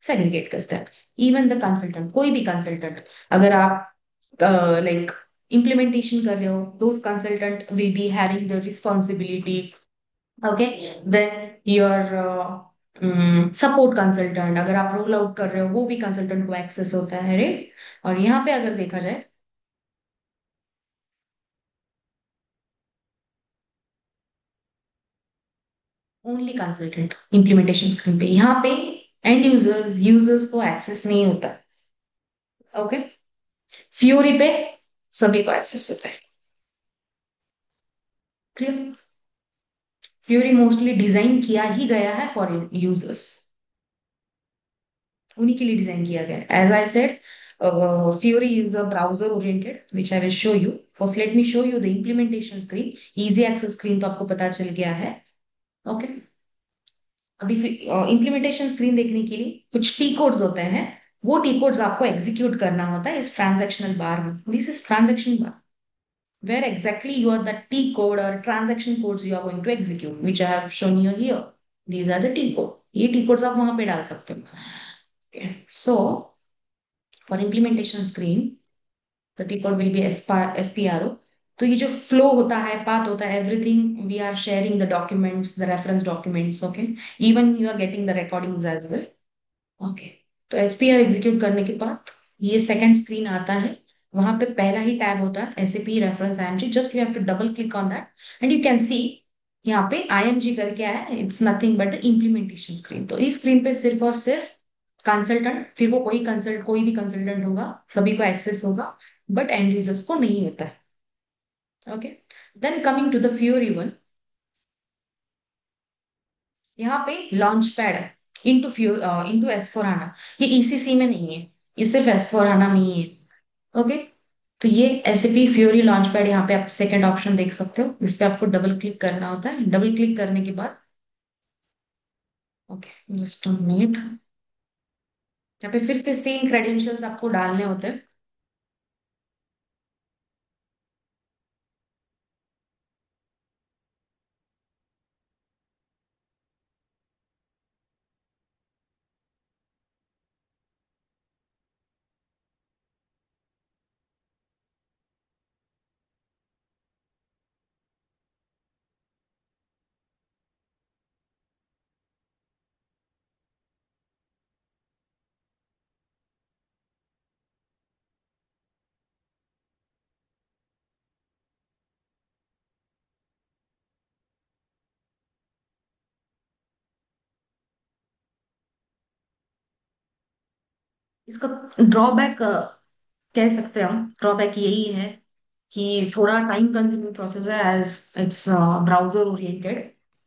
सेग्रीगेट करता है। इवन द कंसल्टेंट, कोई भी कंसल्टेंट, अगर आप लाइक implementation कर रहे हो, those consultant will be having the responsibility. Okay, then your support consultant, अगर आप रोल आउट कर रहे हो वो भी कंसल्टेंट को एक्सेस होता है, राइट। और यहाँ पे अगर देखा जाए, ओनली कंसल्टेंट इम्प्लीमेंटेशन स्क्रीन पे, यहाँ पे एंड यूजर्स यूजर्स को एक्सेस नहीं होता। ओके, फ्यूरी पे सभी को एक्सेस होता है। क्लियर। फ्यूरी मोस्टली डिजाइन किया ही गया है फॉर यूजर्स, उन्हीं के लिए डिजाइन किया गया है। As I said, Fury is a browser oriented, which I will show you. First, let me show you the implementation screen. Easy access screen तो आपको पता चल गया है। ओके, अभी इम्प्लीमेंटेशन स्क्रीन देखने के लिए कुछ टी कोड्स होते हैं, वो टी कोड्स आपको एग्जीक्यूट करना होता है इस ट्रांजैक्शनल बार में। This is transaction bar where exactly you are the T code or transaction codes you are going to execute, which I have shown you here. These are the T code. ये T codes आप वहां पे डाल सकते हो। Okay. So for implementation screen, the default will be SPRO. तो ये जो फ्लो होता है, पाथ होता है, everything we are sharing the documents, the reference documents, okay, even you are getting the recordings as well. Okay, तो SPR execute करने के बाद ये सेकंड स्क्रीन आता है। वहां पे पहला ही टैब होता है SAP reference IMG, just you have to double click on that and you can see यहाँ पे आईएमजी करके आया है, it's nothing but the implementation screen. तो इस स्क्रीन पे सिर्फ और सिर्फ कंसल्टेंट, फिर वो कोई भी कंसल्टेंट होगा, सभी को एक्सेस होगा, बट एंड यूजर्स को नहीं होता है। Okay, then coming to the fury one, यहाँ पे लॉन्च पैड है into into S four HANA. ये ईसीसी में नहीं है, ये सिर्फ एस फोर हाना में ही है। ओके, तो ये एसएपी फ्यूरी लॉन्च पैड, यहाँ पे आप सेकंड ऑप्शन देख सकते हो, इस पे आपको डबल क्लिक करना होता है। डबल क्लिक करने के बाद, ओके जस्ट अ मिनट, यहाँ पे फिर से सेम क्रेडेंशियल्स आपको डालने होते हैं। इसका ड्रॉबैक कह सकते हैं हम, ड्रॉबैक यही है कि थोड़ा टाइम कंज्यूमिंग प्रोसेस है, एज इट्स ब्राउजर ओरिएंटेड।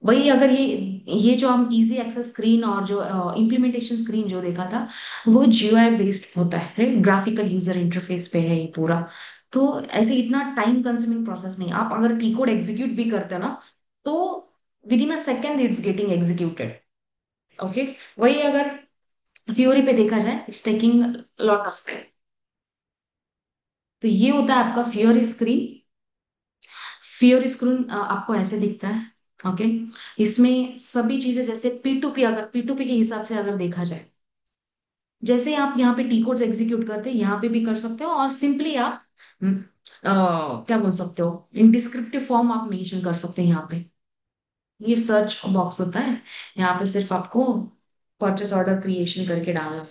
वही अगर ये जो हम इजी एक्सेस स्क्रीन और जो इम्प्लीमेंटेशन स्क्रीन जो देखा था, वो जीयूआई बेस्ड होता है, राइट, ग्राफिकल यूजर इंटरफेस पे है ये पूरा। तो ऐसे इतना टाइम कंज्यूमिंग प्रोसेस नहीं, आप अगर टी कोड एग्जीक्यूट भी करते हैं ना, तो with in a second it's getting executed. Okay. वही अगर फ्यूरी पे देखा जाए, it's taking lot of time. तो ये होता है आपका फ्यूरी स्क्रीन। फ्यूरी स्क्रीन आपको ऐसे दिखता है। ओके। इसमें सभी चीजें जैसे पी टू पी, अगर पी टू पी के हिसाब से अगर देखा जाए, जैसे आप यहाँ पे टी कोड्स एग्जीक्यूट करते हैं, यहाँ पे भी कर सकते हो, और सिंपली आप क्या बोल सकते हो, इन डिस्क्रिप्टिव फॉर्म आप मेंशन कर सकते हैं यहाँ पे। ये सर्च बॉक्स होता है, यहाँ पे सिर्फ आपको परचेस ऑर्डर क्रिएशन करके डालना।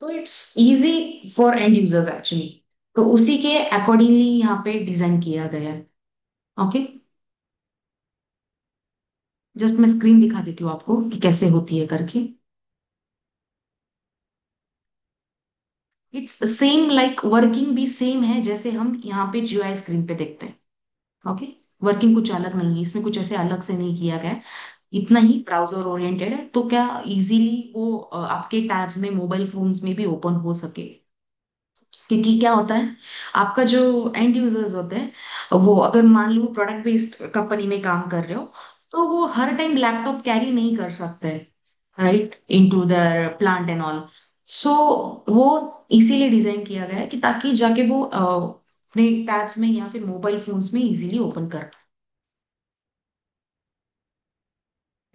तो it's easy for and users actually. तो उसी के अकॉर्डिंगली यहाँ पे डिजाइन किया गया है। ओके। जस्ट मैं स्क्रीन दिखा देती हूँ आपको कि कैसे होती है करके। इट्स सेम, लाइक वर्किंग भी सेम है जैसे हम यहाँ पे जीयूआई स्क्रीन पे देखते हैं। ओके। वर्किंग कुछ अलग नहीं है इसमें, कुछ ऐसे अलग से नहीं किया गया है। इतना ही ब्राउजर ओरिएंटेड है, तो क्या इजीली वो आपके टैब्स में, मोबाइल फोन्स में भी ओपन हो सके। क्योंकि क्या होता है, आपका जो एंड यूजर्स होते हैं, वो अगर मान लो प्रोडक्ट बेस्ड कंपनी में काम कर रहे हो, तो वो हर टाइम लैपटॉप कैरी नहीं कर सकते, right, into their plant and all. So वो इसीलिए डिजाइन किया गया है कि ताकि जाके वो अपने टैब्स में या फिर मोबाइल फोन्स में इजीली ओपन कर पाए।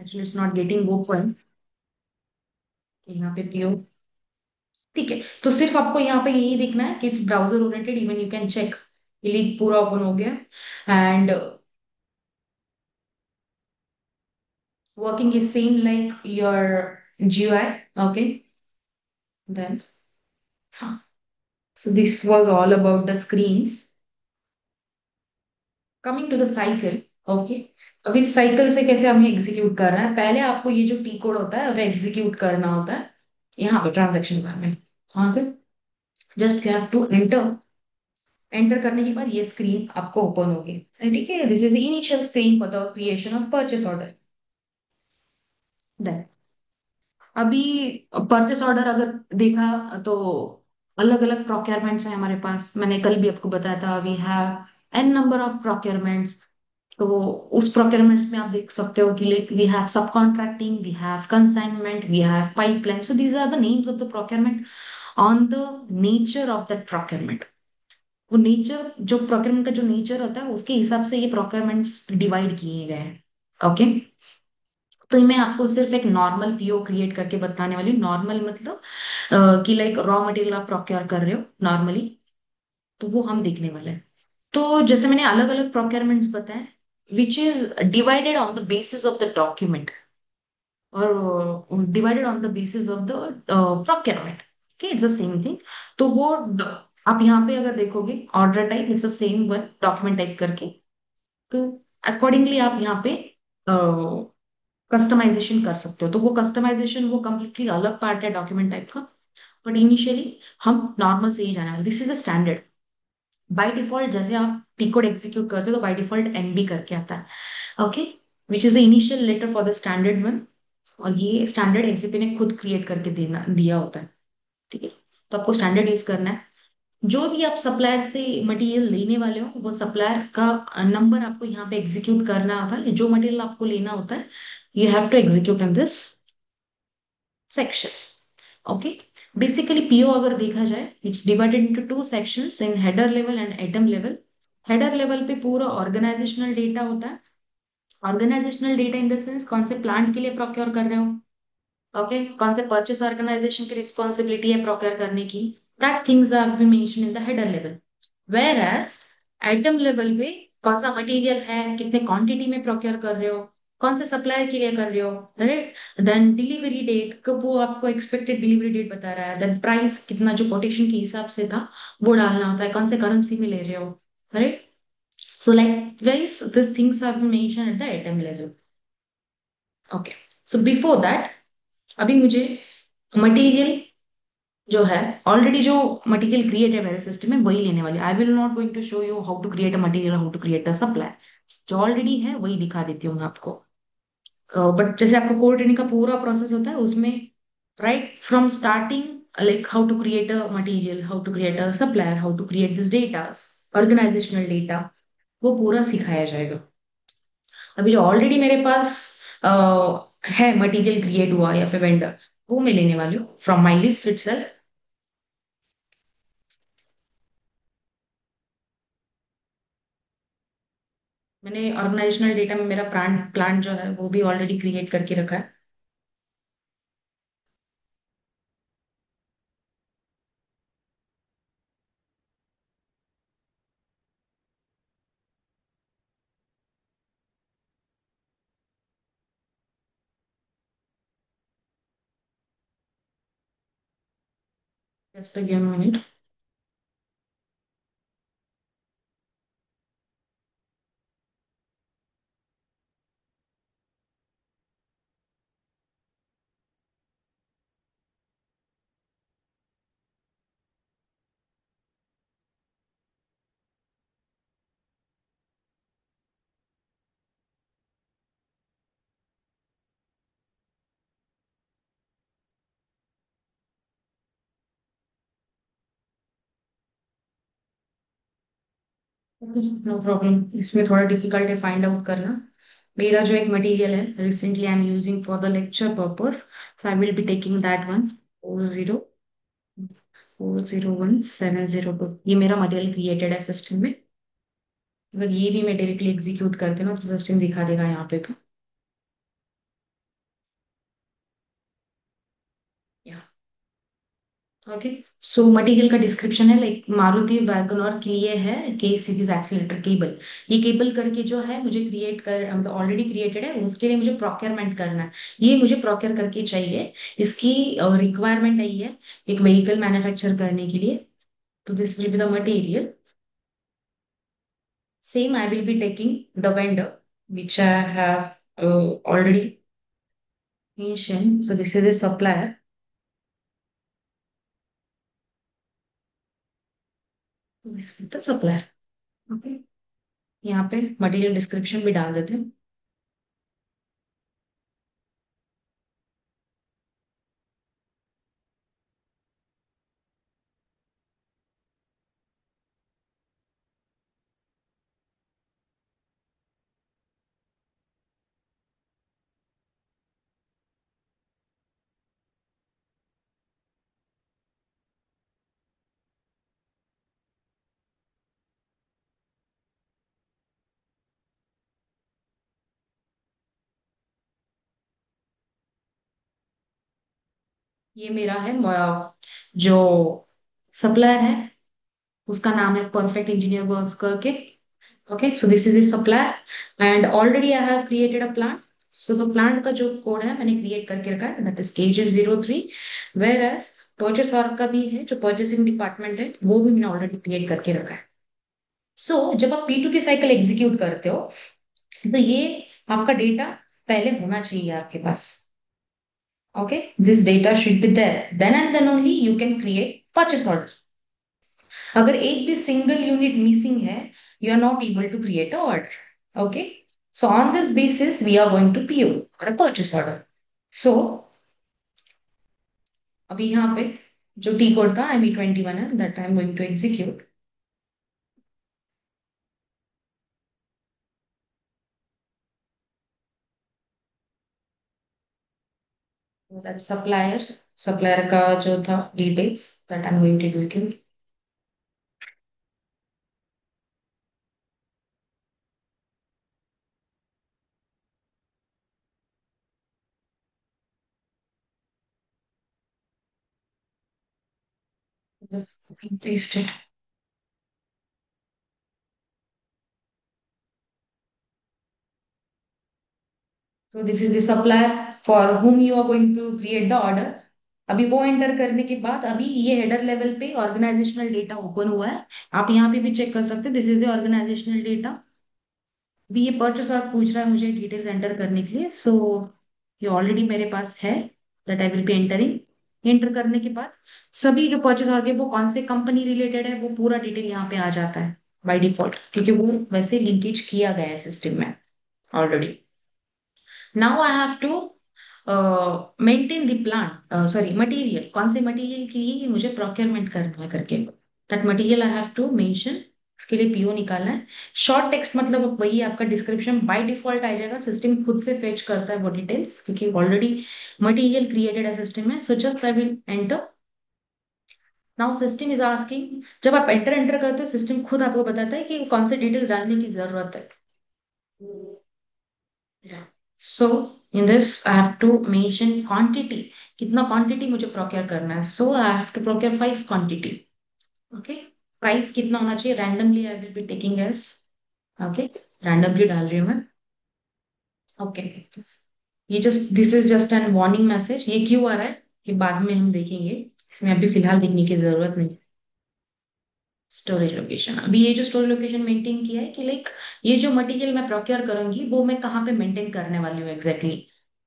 एक्चुअली इट्स नॉट गेटिंग वो पॉइंट यहाँ पे पियो। ठीक है, तो सिर्फ आपको यहाँ पे यही देखना है कि it's browser oriented, even you can check link पूरा ओपन हो गया, and working is same like your GUI. Okay, then so this was all about the screens. Coming to the cycle. Okay, अब इस साइकिल से कैसे हमें execute करना है, पहले आपको ये जो टी कोड होता है वह एग्जीक्यूट करना होता है यहाँ पे ट्रांजेक्शन बार में। वहां पे just you have to enter. Enter करने के बाद ये स्क्रीन आपको ओपन होगी। ठीक है, this is the initial screen for the creation of purchase order. अभी परचेस ऑर्डर अगर देखा तो अलग अलग प्रोक्योरमेंट्स हैं हमारे पास। मैंने कल भी आपको बताया था, we have an number of procurements. तो उस प्रोक्योरमेंट्स में आप देख सकते हो कि like we have subcontracting, we have consignment, we have pipeline. So these are the names of the procurement on the nature of that procurement. वो nature, जो प्रोक्योरमेंट का जो नेचर होता है उसके हिसाब से ये प्रोक्योरमेंट्स डिवाइड किए गए हैं। ओके। तो मैं आपको सिर्फ एक नॉर्मल पीओ क्रिएट करके बताने वाली हूँ। नॉर्मल मतलब कि लाइक रॉ मटेरियल आप प्रोक्योर कर रहे हो नॉर्मली, तो वो हम देखने वाले हैं। तो जैसे मैंने अलग अलग प्रोक्योरमेंट्स बताए, which is divided on the basis of the document, और divided on the basis of the procurement. Okay, it's the same thing. तो वो आप यहाँ पे अगर देखोगे order type it's the same one, document type करके। तो अकॉर्डिंगली आप यहाँ पे कस्टमाइजेशन कर सकते हो। तो वो कस्टमाइजेशन वो कम्प्लीटली अलग पार्ट है डॉक्यूमेंट टाइप का। बट इनिशियली हम नॉर्मल से ही जाने वाले, this is the standard. By default जैसे आप टी कोड एग्जीक्यूट करते हो तो बाय डिफॉल्ट एनबी करके आता है। Okay, which is the initial letter for the standard one. और ये स्टैंडर्ड एसीपी ने खुद क्रिएट करके देना दिया होता है। ठीक है, तो आपको स्टैंडर्ड यूज करना है। जो भी आप सप्लायर से मटेरियल लेने वाले हो, वो सप्लायर का नंबर आपको यहाँ पे एग्जीक्यूट करना होता है। जो मटेरियल आपको लेना होता है, you have to execute in this section. Okay. Basically PO अगर देखा जाए, it's divided into two sections, in header level and item level. Header level पे पूरा ऑर्गेनाइजेशनल डेटा होता है। Organisational data in the sense कौन से प्लांट के लिए प्रोक्योर कर रहे हो, ओके, कौन से परचेस ऑर्गेनाइजेशन की रिस्पॉन्सिबिलिटी है प्रोक्योर करने की, that things have been mention in the header level. Whereas item level पे कौन सा मटेरियल है, कितने क्वांटिटी में प्रोक्योर कर रहे हो, कौन से सप्लायर के लिए कर रहे हो, राइट। देन डिलीवरी डेट, कब वो आपको एक्सपेक्टेड डिलीवरी डेट बता रहा है। देन प्राइस कितना, जो कोटेशन के हिसाब से था वो डालना होता है, कौन से करेंसी में ले रहे हो, right. So like various this things have been mention at the item level. Okay. So before that, अभी मुझे मटेरियल जो है ऑलरेडी जो मटेरियल क्रिएट है मेरे सिस्टम में वही लेने वाली। I will not going to show you how to create a material, how to create a supply. जो ऑलरेडी है वही दिखा देती हूँ मैं आपको। बट जैसे आपको कोड ट्रेनिंग का पूरा प्रोसेस होता है उसमें, right from starting, like how to create a material, how to create a supplier, how to create this data, organisational data, वो पूरा सिखाया जाएगा। अभी जो ऑलरेडी मेरे पास है मटेरियल क्रिएट हुआ या फिर वेंडर, वो मैं लेने वाली हूँ फ्रॉम माई लिस्ट इटसेल्फ। मैंने ऑर्गेनाइजेशनल डेटा में मेरा प्लांट प्लांट जो है वो भी ऑलरेडी क्रिएट करके रखा है। Just give me minute. No problem, इसमें थोड़ा डिफिकल्ट है फाइंड आउट करना। मेरा जो एक मटेरियल है recently I am using for the lecture purpose, so I will be taking that one. 40401702, ये मेरा मटेरियल क्रिएटेड है सिस्टम में। अगर ये भी मैं डायरेक्टली एग्जीक्यूट करते ना तो सिस्टम दिखा देगा यहाँ पे भी। ओके। सो मटेरियल का डिस्क्रिप्शन है लाइक मारुति वैगनर की ये है के सीरीज एक्सीलेटर केबल। ये केबल करके जो है मुझे क्रिएट कर, मतलब ऑलरेडी क्रिएटेड है, उसके लिए मुझे प्रोक्योरमेंट करना है। ये मुझे प्रोक्योर करके चाहिए। इसकी रिक्वायरमेंट नहीं है एक व्हीकल मैन्युफैक्चर करने के लिए। तो this will be the material. Same I will be taking the vendor which I have already mentioned. So this is the supplier. This is the supplier. Okay. यहाँ पे मटेरियल डिस्क्रिप्शन भी डाल देते हैं। ये मेरा है जो सप्लायर है उसका नाम है परफेक्ट इंजीनियर वर्क्स करके। Okay, so this is the supplier and already I have created a plant. So the plant का जो कोड है मैंने क्रिएट करके रखा है, that is KG03। Whereas purchase org का भी है, जो परचेसिंग डिपार्टमेंट है वो भी मैंने ऑलरेडी क्रिएट करके रखा है। सो जब आप P2P साइकिल एग्जीक्यूट करते हो तो ये आपका डेटा पहले होना चाहिए आपके पास। Okay, this data should be there, then and then only you can create purchase order. अगर एक भी सिंगल यूनिट मिसिंग है, you are not able to create a order. Okay, so on this basis we are going to PO और अ purchase order. सो अभी यहाँ पे जो T code था ME21 है, that I am going to execute. That supplier, supplier का जो था details, that I am going to execute. Paste it. So this is the supplier for whom you are going to create the order। अभी वो enter करने के बाद अभी ये हेडर लेवल पे ऑर्गेनाइजेशनल डेटा ओपन हुआ है। आप यहाँ पे भी चेक कर सकते हैं, this is the organisational data. अभी ये परचेस और पूछ रहा है मुझे डिटेल्स एंटर करने के लिए, सो ये ऑलरेडी मेरे पास है, that I will B entering. Enter करने के बाद सभी जो परचेज ऑर्डर वो कौन से कंपनी रिलेटेड है वो पूरा डिटेल यहाँ पे आ जाता है बाय डिफॉल्ट, क्योंकि वो वैसे लिंकेज किया गया है सिस्टम में already. Now I have to maintain the plant, sorry material, कौन से मटेरियल के लिए मुझे प्रोक्योरमेंट करना है करके, that material I have to mention. उसके लिए पीओ निकालना है. शॉर्ट टेक्स्ट मतलब वही आपका डिस्क्रिप्शन बाय डिफॉल्ट आ जाएगा, सिस्टम खुद से फेच करता है वो डिटेल्स क्योंकि ऑलरेडी मटेरियल क्रिएटेड है सिस्टम में. So just I will enter. Now system is asking, जब आप एंटर एंटर करते हो सिस्टम खुद आपको बताता है कि कौन से डिटेल्स डालने की जरूरत है. So in this I have to mention quantity, कितना क्वांटिटी मुझे प्रोक्योर करना है. So I have to procure 5 quantity. Okay. Price कितना होना चाहिए, randomly I will be taking as. Okay. Randomly डाल रही हूँ मैं. ओके. ये just this is just an warning message. ये क्यों आ रहा है ये बाद में हम देखेंगे, इसमें अभी फिलहाल देखने की जरूरत नहीं. स्टोरेज लोकेशन, अभी ये जो स्टोरेज लोकेशन मेंटेन किया है कि लाइक ये जो मटेरियल मैं प्रोक्योर करूंगी वो मैं कहाँ पे मेंटेन करने वाली हूँ एग्जैक्टली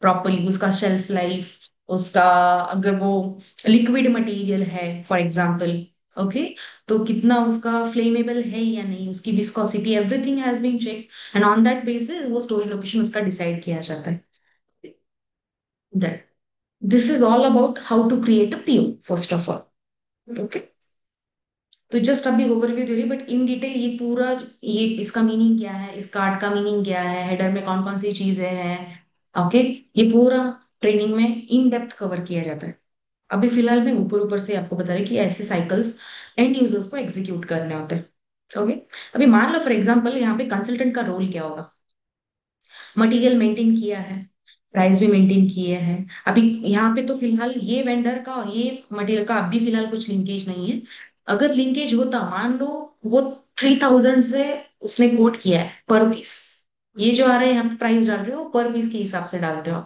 प्रॉपरली, उसका शेल्फ लाइफ, उसका, अगर वो लिक्विड मटेरियल है फॉर एग्जांपल, ओके, तो कितना उसका फ्लेमेबल है या नहीं, उसकी viscosity, everything has been check and on that basis वो स्टोरेज लोकेशन उसका डिसाइड किया जाता है. That this is all about how to create a PO first of all. Okay. तो जस्ट अभी ओवरव्यू दे रही बट इन डिटेल ये पूरा, ये इसका मीनिंग क्या है, इस कार्ड का मीनिंग क्या है, हेडर में कौन कौन सी चीजें हैं. ओके. ये पूरा ट्रेनिंग में इन डेप्थ कवर किया जाता है. अभी फिलहाल मैं ऊपर ऊपर से आपको बता रही कि ऐसे साइकिल्स एंड यूजर्स को एग्जीक्यूट करने होते हैं. ओके. अभी मान लो फॉर एग्जांपल यहाँ पे कंसल्टेंट का रोल क्या होगा. मटेरियल मेंटेन किया है, प्राइस भी मेंटेन किए हैं. अभी यहाँ पे तो फिलहाल ये वेंडर का और ये मटेरियल का अभी फिलहाल कुछ लिंकेज नहीं है. अगर लिंकेज होता, मान लो वो 3000 से उसने कोट किया है पर पीस, ये जो आ रहा है यहाँ पे प्राइस डाल रहे हो पर पीस के हिसाब से डालते हो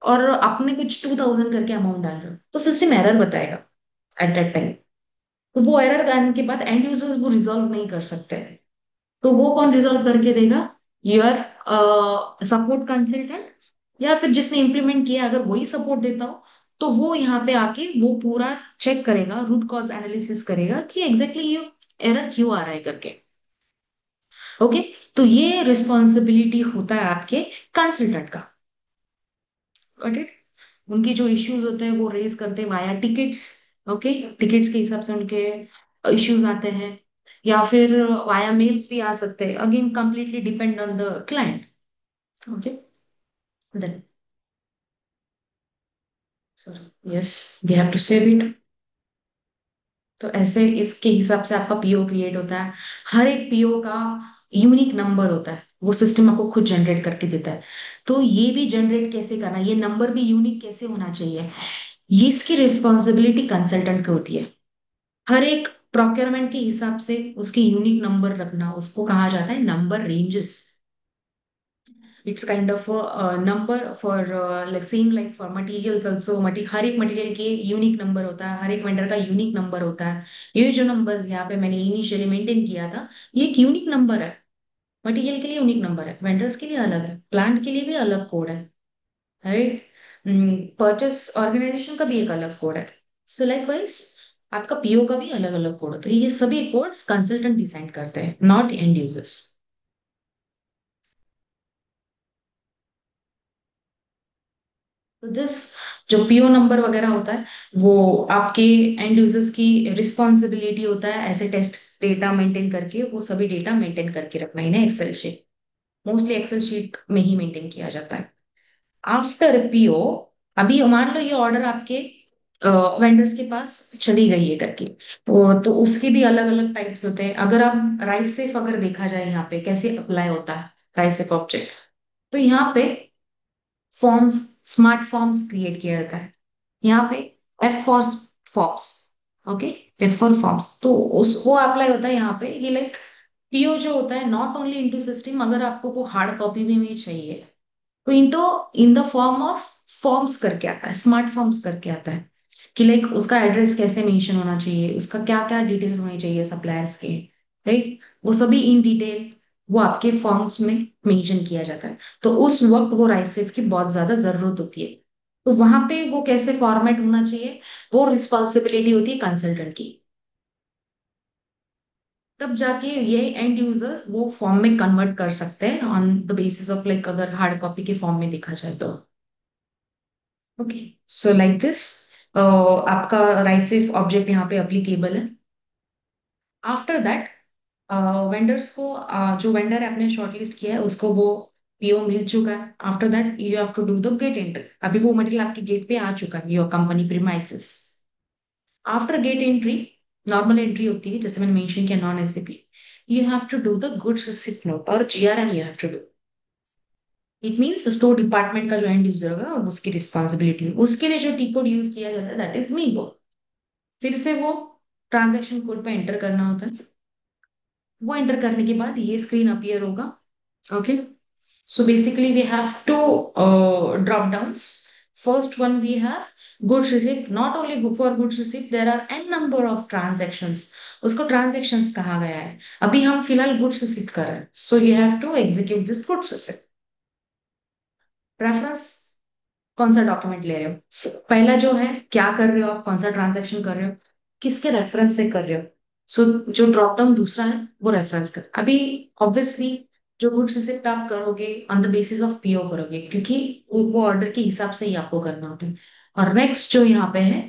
और आपने कुछ 2000 करके अमाउंट डाल रहे हो तो सिस्टम एरर बताएगा एट दैट टाइम. तो वो एरर आने के बाद एंड यूजर्स वो रिजॉल्व नहीं कर सकते. तो वो कौन रिजॉल्व करके देगा, योर सपोर्ट कंसल्टेंट, या फिर जिसने इम्प्लीमेंट किया अगर वही सपोर्ट देता हो तो वो यहाँ पे आके वो पूरा चेक करेगा, रूट कॉज एनालिसिस करेगा कि एग्जैक्टली ये एरर क्यों आ रहा है करके. ओके. तो ये रिस्पॉन्सिबिलिटी होता है आपके कंसल्टेंट का. Got it. उनके जो इश्यूज होते हैं वो रेज करते हैं वाया टिकट्स. ओके. टिकट्स के हिसाब से उनके इश्यूज आते हैं या फिर वाया मेल्स भी आ सकते हैं, again completely depend on the client. Okay. Then yes, we have to save it. तो ऐसे इसके हिसाब से आपका पीओ क्रिएट होता है. हर एक पीओ का यूनिक नंबर होता है, वो सिस्टम आपको खुद जनरेट करके देता है. तो ये भी जनरेट कैसे करना, ये नंबर भी यूनिक कैसे होना चाहिए, ये इसकी रिस्पॉन्सिबिलिटी कंसल्टेंट की होती है. हर एक प्रोक्योरमेंट के हिसाब से उसके यूनिक नंबर रखना उसको कहा जाता है number ranges. It's kind of number for like same like for materials also. हर एक मटेरियल के यूनिक नंबर होता है, हर एक वेंडर का यूनिक नंबर होता है. ये जो नंबर्स यहाँ पे मैंने इनिशियली मेंटेन किया था ये एक यूनिक नंबर है. मटेरियल के लिए यूनिक नंबर है, वेंडर्स के लिए अलग है, प्लांट के लिए भी अलग कोड है. अरे परचेस ऑर्गेनाइजेशन का भी एक अलग कोड है. सो लाइक वाइज आपका पीओ का भी अलग अलग कोड होता है. ये सभी कोड्स कंसल्टेंट डिसाइड करते हैं, नॉट एंड यूजर्स. तो दिस जो पीओ नंबर वगैरह होता है वो आपके एंड यूजर्स की रिस्पॉन्सिबिलिटी होता है ऐसे टेस्ट डेटा मेंटेन करके वो सभी डेटा मेंटेन करके रखना इन्हें Excel sheet, mostly Excel sheet में ही मेंटेन किया जाता है. आफ्टर पीओ, अभी मान लो ये ऑर्डर आपके वेंडर्स के पास चली गई है करके, तो उसके भी अलग अलग टाइप्स होते हैं. अगर आप राइस सेफ अगर देखा जाए यहाँ पे कैसे अप्लाई होता है राइस सेफ ऑब्जेक्ट, तो यहाँ पे फॉर्म्स, स्मार्ट फॉर्म्स क्रिएट किया जाता है. यहाँ पे F for forms. Okay. F for forms तो उस वो अप्लाई होता है यहाँ पे. ये लाइक पीओ जो होता है नॉट ओनली इनटू सिस्टम, अगर आपको वो हार्ड कॉपी में भी चाहिए तो into in the form of forms करके आता है, स्मार्ट फॉर्म्स करके आता है कि लाइक उसका एड्रेस कैसे मेंशन होना चाहिए, उसका क्या क्या डिटेल्स होनी चाहिए सप्लायर्स के, राइट, वो सभी इन डिटेल वो आपके फॉर्म्स में मेंशन किया जाता है. तो उस वक्त वो राइस सेफ की बहुत ज्यादा जरूरत होती है. तो वहां पे वो कैसे फॉर्मेट होना चाहिए, वो रिस्पॉन्सिबिलिटी होती है कंसल्टेंट की। तब जाके ये एंड यूजर्स वो फॉर्म में कन्वर्ट कर सकते हैं on the basis of like अगर हार्ड कॉपी के फॉर्म में देखा जाए तो। ओके, सो लाइक दिस आपका राइट सेफ ऑब्जेक्ट यहाँ पे अप्लीकेबल है। आफ्टर दैट वेंडर्स को जो वेंडर आपने शॉर्टलिस्ट किया है उसको वो पीओ मिल चुका है। After that you have to do the gate entry. अभी वो मटेरियल आपके गेट पे आ चुका है your company premises. After gate entry, normal entry होती है जैसे मैंने मेंशन किया non SAP, you have to do the goods receipt note और GRN you have to do. It means store department का जो एंड यूजर होगा उसकी रिस्पॉन्सिबिलिटी, उसके लिए जो टी कोड यूज किया जाता है दैट इज मीगो। फिर से वो ट्रांजैक्शन कोड पे एंटर करना होता है। वो एंटर करने के बाद ये स्क्रीन अपीयर होगा। Okay, so basically we have two drop downs. First one we have goods receipt. Not only for goods receipt, there are n number of transactions. उसको transactions कहा गया है। अभी हम फिलहाल goods receipt कर रहे हैं, so you have to execute this goods receipt. Reference, कौन सा डॉक्यूमेंट ले रहे हो, पहला जो है क्या कर रहे हो आप, कौन सा ट्रांजैक्शन कर रहे हो, किसके रेफरेंस से कर रहे हो। सो जो ड्रॉप डाउन दूसरा है वो रेफरेंस कर। अभी ऑब्वियसली जो गुड्स रिसिप्ट आप करोगे on the basis of PO करोगे क्योंकि वो ऑर्डर के हिसाब से ही आपको करना होता है। और नेक्स्ट जो यहाँ पे है,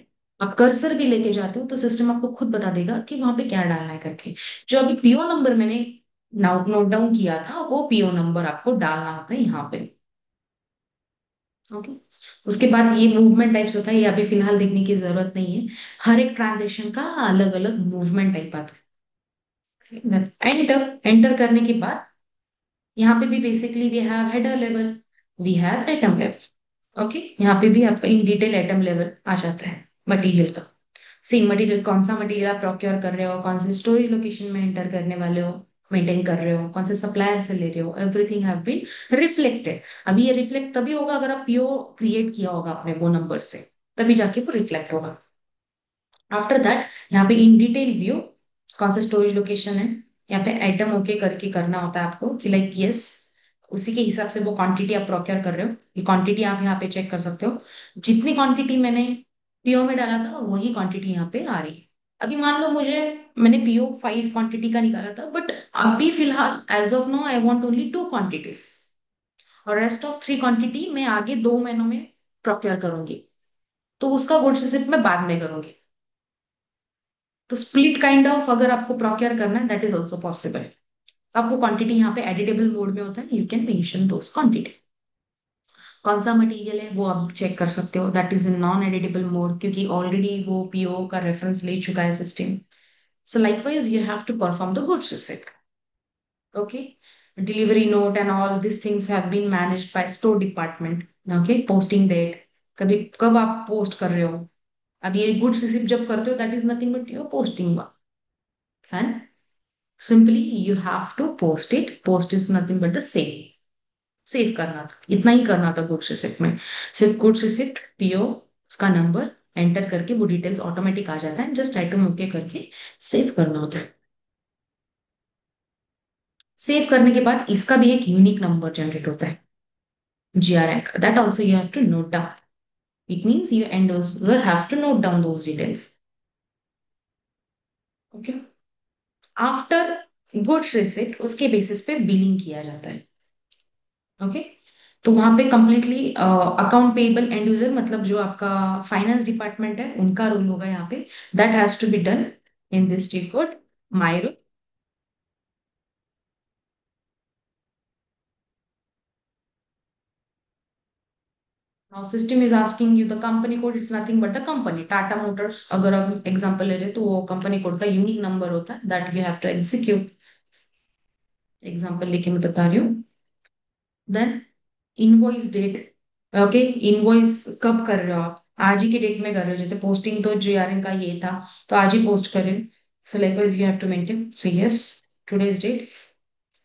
आप कर्सर भी लेके जाते हो तो सिस्टम आपको खुद बता देगा कि वहां पे क्या डालना है करके। जो अभी पीओ नंबर मैंने नोट डाउन किया था वो पीओ नंबर आपको डालना होता है यहाँ पे। ओके, उसके बाद ये मूवमेंट टाइप्स होता है, ये अभी फिलहाल देखने की जरूरत नहीं है। हर एक ट्रांजेक्शन का अलग अलग मूवमेंट टाइप आता है। एंटर, एंटर करने के बाद यहाँ पे भी basically we have header level, we have item level. Okay, यहाँ पे भी आपका इन डिटेल एटम लेवल आ जाता है मटेरियल का। सेम मटेरियल, कौन सा मटेरियल आप प्रोक्योर कर रहे हो, कौन से स्टोरेज लोकेशन में एंटर करने वाले हो, मेंटेन कर रहे हो, कौन से सप्लायर से ले रहे हो, एवरीथिंग हैव बीन रिफ्लेक्टेड। अभी ये रिफ्लेक्ट तभी होगा अगर आप पीओ क्रिएट किया होगा आपने वो नंबर से, तभी जाके वो रिफ्लेक्ट होगा। आफ्टर दैट यहाँ पे इन डिटेल व्यू, कौन सा स्टोरेज लोकेशन है, यहाँ पे आइटम ओके करके करना होता है आपको कि लाइक यस, उसी के हिसाब से वो क्वांटिटी आप प्रोक्योर कर रहे हो। ये क्वांटिटी आप यहाँ पे चेक कर सकते हो, जितनी क्वांटिटी मैंने पीओ में डाला था वही क्वांटिटी यहाँ पे आ रही है। अभी मान लो मुझे, मैंने पीओ 5 क्वांटिटी का निकाला था बट अभी फिलहाल as of now I want only 2 quantities, और रेस्ट ऑफ 3 क्वांटिटी मैं आगे 2 महीनों में प्रोक्योर करूंगी, तो उसका गुड्स रिसिप्ट मैं बाद में करूंगी। तो स्प्लिट काइंड ऑफ अगर आपको प्रोक्योर करना है दैट इज ऑल्सो पॉसिबल। अब वो क्वांटिटी यहाँ पे एडिटेबल मोड में होता है, you can mention those quantity. कौन सा मटेरियल है वो आप चेक कर सकते हो, that is in non editable mode क्योंकि ऑलरेडी वो पीओ का रेफरेंस ले चुका है system. So likewise you have to perform the goods receipt. Okay, delivery note and all this things have been managed by store department. Okay, posting date, कभी कब आप post कर रहे हो। अब ये गुड्स रिसिप्ट जब करते हो that is nothing but your posting one. Simply you have to post it, post is nothing but the save, save करना था, इतना ही करना था गुड्स रिसिप्ट में। सिर्फ गुड्स रिसिप्ट पीओ, उसका नंबर एंटर करके वो डिटेल्स ऑटोमेटिक आ जाता है, जस्ट आइटम ओके करके सेव करना होता है। सेव करने के बाद इसका भी एक यूनिक नंबर जनरेट होता है, जीआरएन का, that also you have to note down. It means you and have to note down those details. Okay, after goods receipt उसके बेसिस पे बिलिंग किया जाता है। ओके, तो वहां पे completely account payable end user मतलब जो आपका फाइनेंस डिपार्टमेंट है उनका रोल होगा यहाँ पे, that has to be done in this report MIRO. Now system is asking you the company code, it's nothing but the company Tata Motors अगर हम एग्जांपल ले रहे हैं तो वो कंपनी कोड का यूनिक नंबर होता है that you have to execute. Example लेके मैं बता रही हूँ। Then invoice date. Okay, invoice कब कर रहे हो आप, आज ही के डेट में कर रहे हो, जैसे पोस्टिंग तो जीआरएन का ये था तो आज ही पोस्ट कर रहे हो, so likewise you have to maintain, so yes today's date.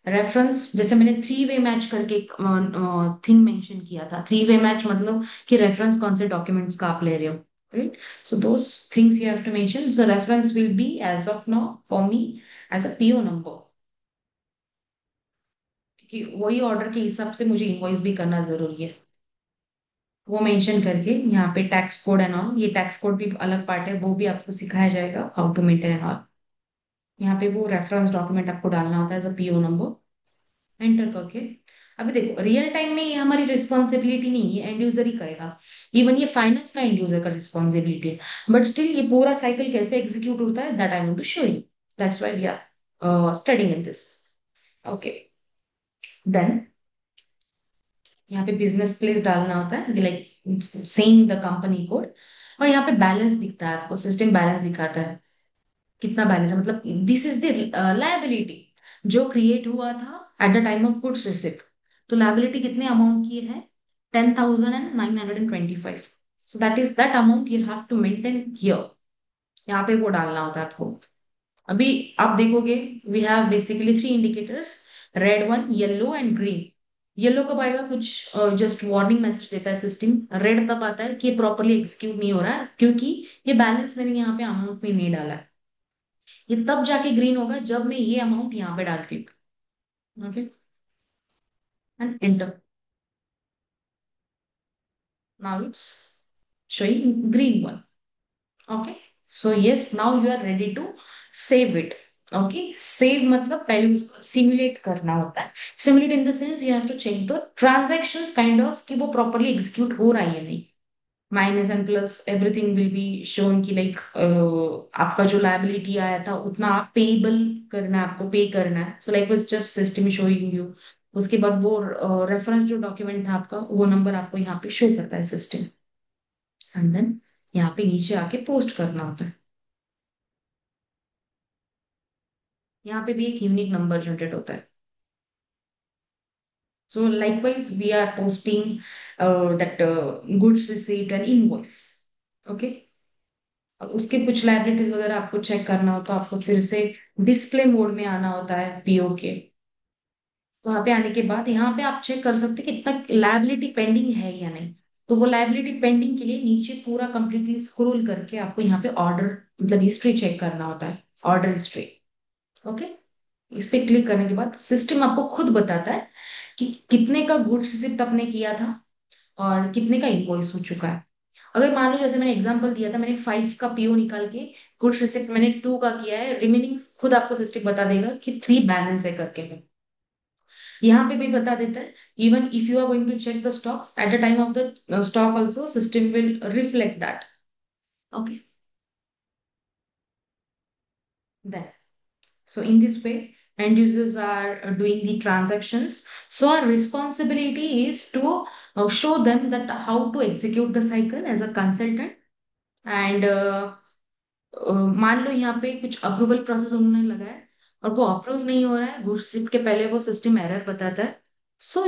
Reference, जैसे मैंने थ्री वे मैच करके एक थिंग मेंशन किया था, थ्री वे मैच मतलब कि रेफरेंस कौन से डॉक्यूमेंट्स का आप ले रहे हो, right. So those things you have to mention, so reference will be as of now for me as a PO number, क्योंकि वही ऑर्डर के हिसाब से मुझे इनवॉइस भी करना जरूरी है। वो मेंशन करके यहाँ पे टैक्स कोड एंड ऑल, ये टैक्स कोड भी अलग पार्ट है, वो भी आपको सिखाया जाएगा how to maintain and all. यहाँ पे वो रेफरेंस डॉक्यूमेंट आपको डालना होता है as a PO number, enter करके। अभी देखो रियल टाइम में ये हमारी रिस्पॉन्सिबिलिटी नहीं है, एंड यूजर ही करेगा। इवन ये फाइनेंस का एंड यूजर का रिस्पॉन्सिबिलिटी है, बट स्टिल ये पूरा साइकिल कैसे एग्जीक्यूट होता है that I want to show you. That's why we are studying in this. Okay, then यहाँ पे बिजनेस प्लेस डालना होता है, like same the company code. और यहाँ पे बैलेंस दिखता है, आपको सिस्टम बैलेंस दिखाता है कितना बैलेंस है, मतलब दिस इज द लायबिलिटी जो क्रिएट हुआ था at the time of goods receipt. तो लायबिलिटी कितने अमाउंट की है, 10,925। So that is that amount you have to maintain here. यहाँ पे वो डालना होता है आपको। अभी आप देखोगे we have basically three indicators, red one, yellow and green. Yellow कब आएगा, कुछ जस्ट वार्निंग मैसेज देता है सिस्टम। रेड तब आता है कि ये प्रॉपरली एग्जीक्यूट नहीं हो रहा है क्योंकि ये बैलेंस मैंने यहाँ पे अमाउंट में नहीं डाला है। ये तब जाके ग्रीन होगा जब मैं ये अमाउंट यहाँ पे डालती हूँ। Okay, and enter. Now it's showing green one. Okay, so yes, now you are ready to save it. Okay, save मतलब पहले उसको सिमुलेट करना होता है। Simulate in the sense you have to check the transactions kind of कि वो properly execute हो रहा है या नहीं। Minus and plus everything will be shown कि लाइक आपका जो लायबिलिटी आया था उतना आप पेबल करना है, आपको पे करना है। So like was just system showing you. उसके बाद वो रेफरेंस जो डॉक्यूमेंट था आपका, वो नंबर आपको यहाँ पे शो करता है सिस्टम। एंड देन यहाँ पे नीचे आके पोस्ट करना होता है। यहाँ पे भी एक यूनिक नंबर जनरेट होता है। सो likewise we are posting that goods receipt and invoice. Okay, अब उसके कुछ लाइबिलिटीज वगैरह आपको चेक करना हो तो आपको फिर से डिस्प्ले मोड में आना होता है पीओ के। वहां पे आने के बाद यहाँ पे आप चेक कर सकते हैं कि कितना लाइबिलिटी पेंडिंग है या नहीं। तो वो लाइबिलिटी पेंडिंग के लिए नीचे पूरा कंप्लीटली स्क्रॉल करके आपको यहाँ पे ऑर्डर मतलब हिस्ट्री चेक करना होता है, ऑर्डर हिस्ट्री। ओके, इस पे क्लिक करने के बाद सिस्टम आपको खुद बताता है कि कितने का गुड्स रिसिप्ट आपने किया था और कितने का इनवॉइस हो चुका है। अगर मान लो जैसे मैंने एग्जांपल दिया था, मैंने 5 का पीओ निकाल के गुड्स रिसिप्ट मैंने 2 का किया है, रिमेनिंग खुद आपको सिस्टम बता देगा कि 3 बैलेंस है करके। में यहाँ पे भी बता देता है even if you are going to check the stocks at the time of the stock also system will reflect that. Okay, then so in this way end users are doing the transactions. So our responsibility is to show them that how to execute the cycle as a consultant। and मान लो यहाँ पे कुछ approval process उन्होंने लगाया और वो approve नहीं हो रहा है, गुड्स शिप के पहले वो सिस्टम एरर बताता है। So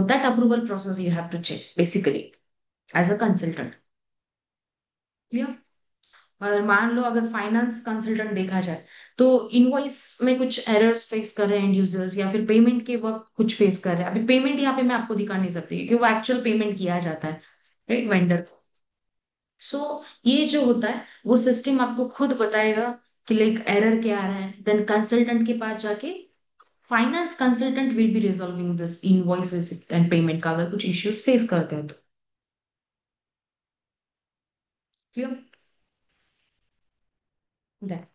that approval process you have to check basically as a consultant. Clear. और मान लो अगर फाइनेंस कंसल्टेंट देखा जाए तो इनवॉइस में कुछ एरर्स फेस कर रहे हैं एंड यूजर्स, या फिर पेमेंट के वक्त कुछ फेस कर रहे हैं। अभी पेमेंट यहाँ पे मैं आपको दिखा नहीं सकती क्योंकि वो एक्चुअल पेमेंट किया जाता है राइट वेंडर को। सो ये जो होता है वो सिस्टम आपको खुद बताएगा कि लाइक एरर क्या आ रहा है, देन कंसल्टेंट के पास जाके finance consultant will be resolving this invoice receipt and payment का अगर कुछ इश्यूज फेस करते हैं तो। Clear, then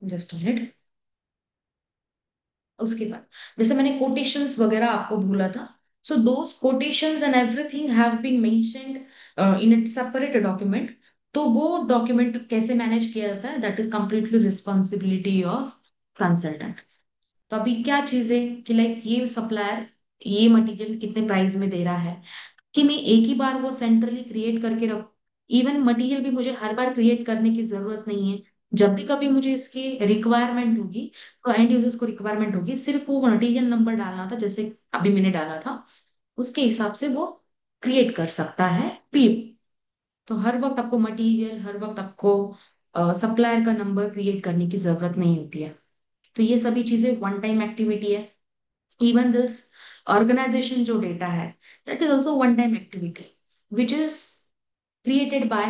just minute. उसके बाद जैसे मैंने कोटेशंस वगैरह आपको बोला था, so those quotations and everything have been mentioned in it separate document. तो वो डॉक्यूमेंट कैसे मैनेज किया जाता है that is completely responsibility of consultant. तो अभी क्या चीजें कि लाइक ये सप्लायर ये मटेरियल कितने प्राइस में दे रहा है, कि मैं एक ही बार वो सेंट्रली क्रिएट करके रखूं। इवन मटेरियल भी मुझे हर बार क्रिएट करने की जरूरत नहीं है। जब भी कभी मुझे इसकी रिक्वायरमेंट होगी तो एंड यूजर्स को रिक्वायरमेंट होगी, सिर्फ वो मटेरियल नंबर डालना था जैसे अभी मैंने डाला था, उसके हिसाब से वो क्रिएट कर सकता है पीओ। तो हर वक्त आपको मटेरियल, हर वक्त आपको सप्लायर का नंबर क्रिएट करने की जरूरत नहीं होती है। तो ये सभी चीजें वन टाइम एक्टिविटी है। even this organization जो डेटा है that is also one time activity which is created by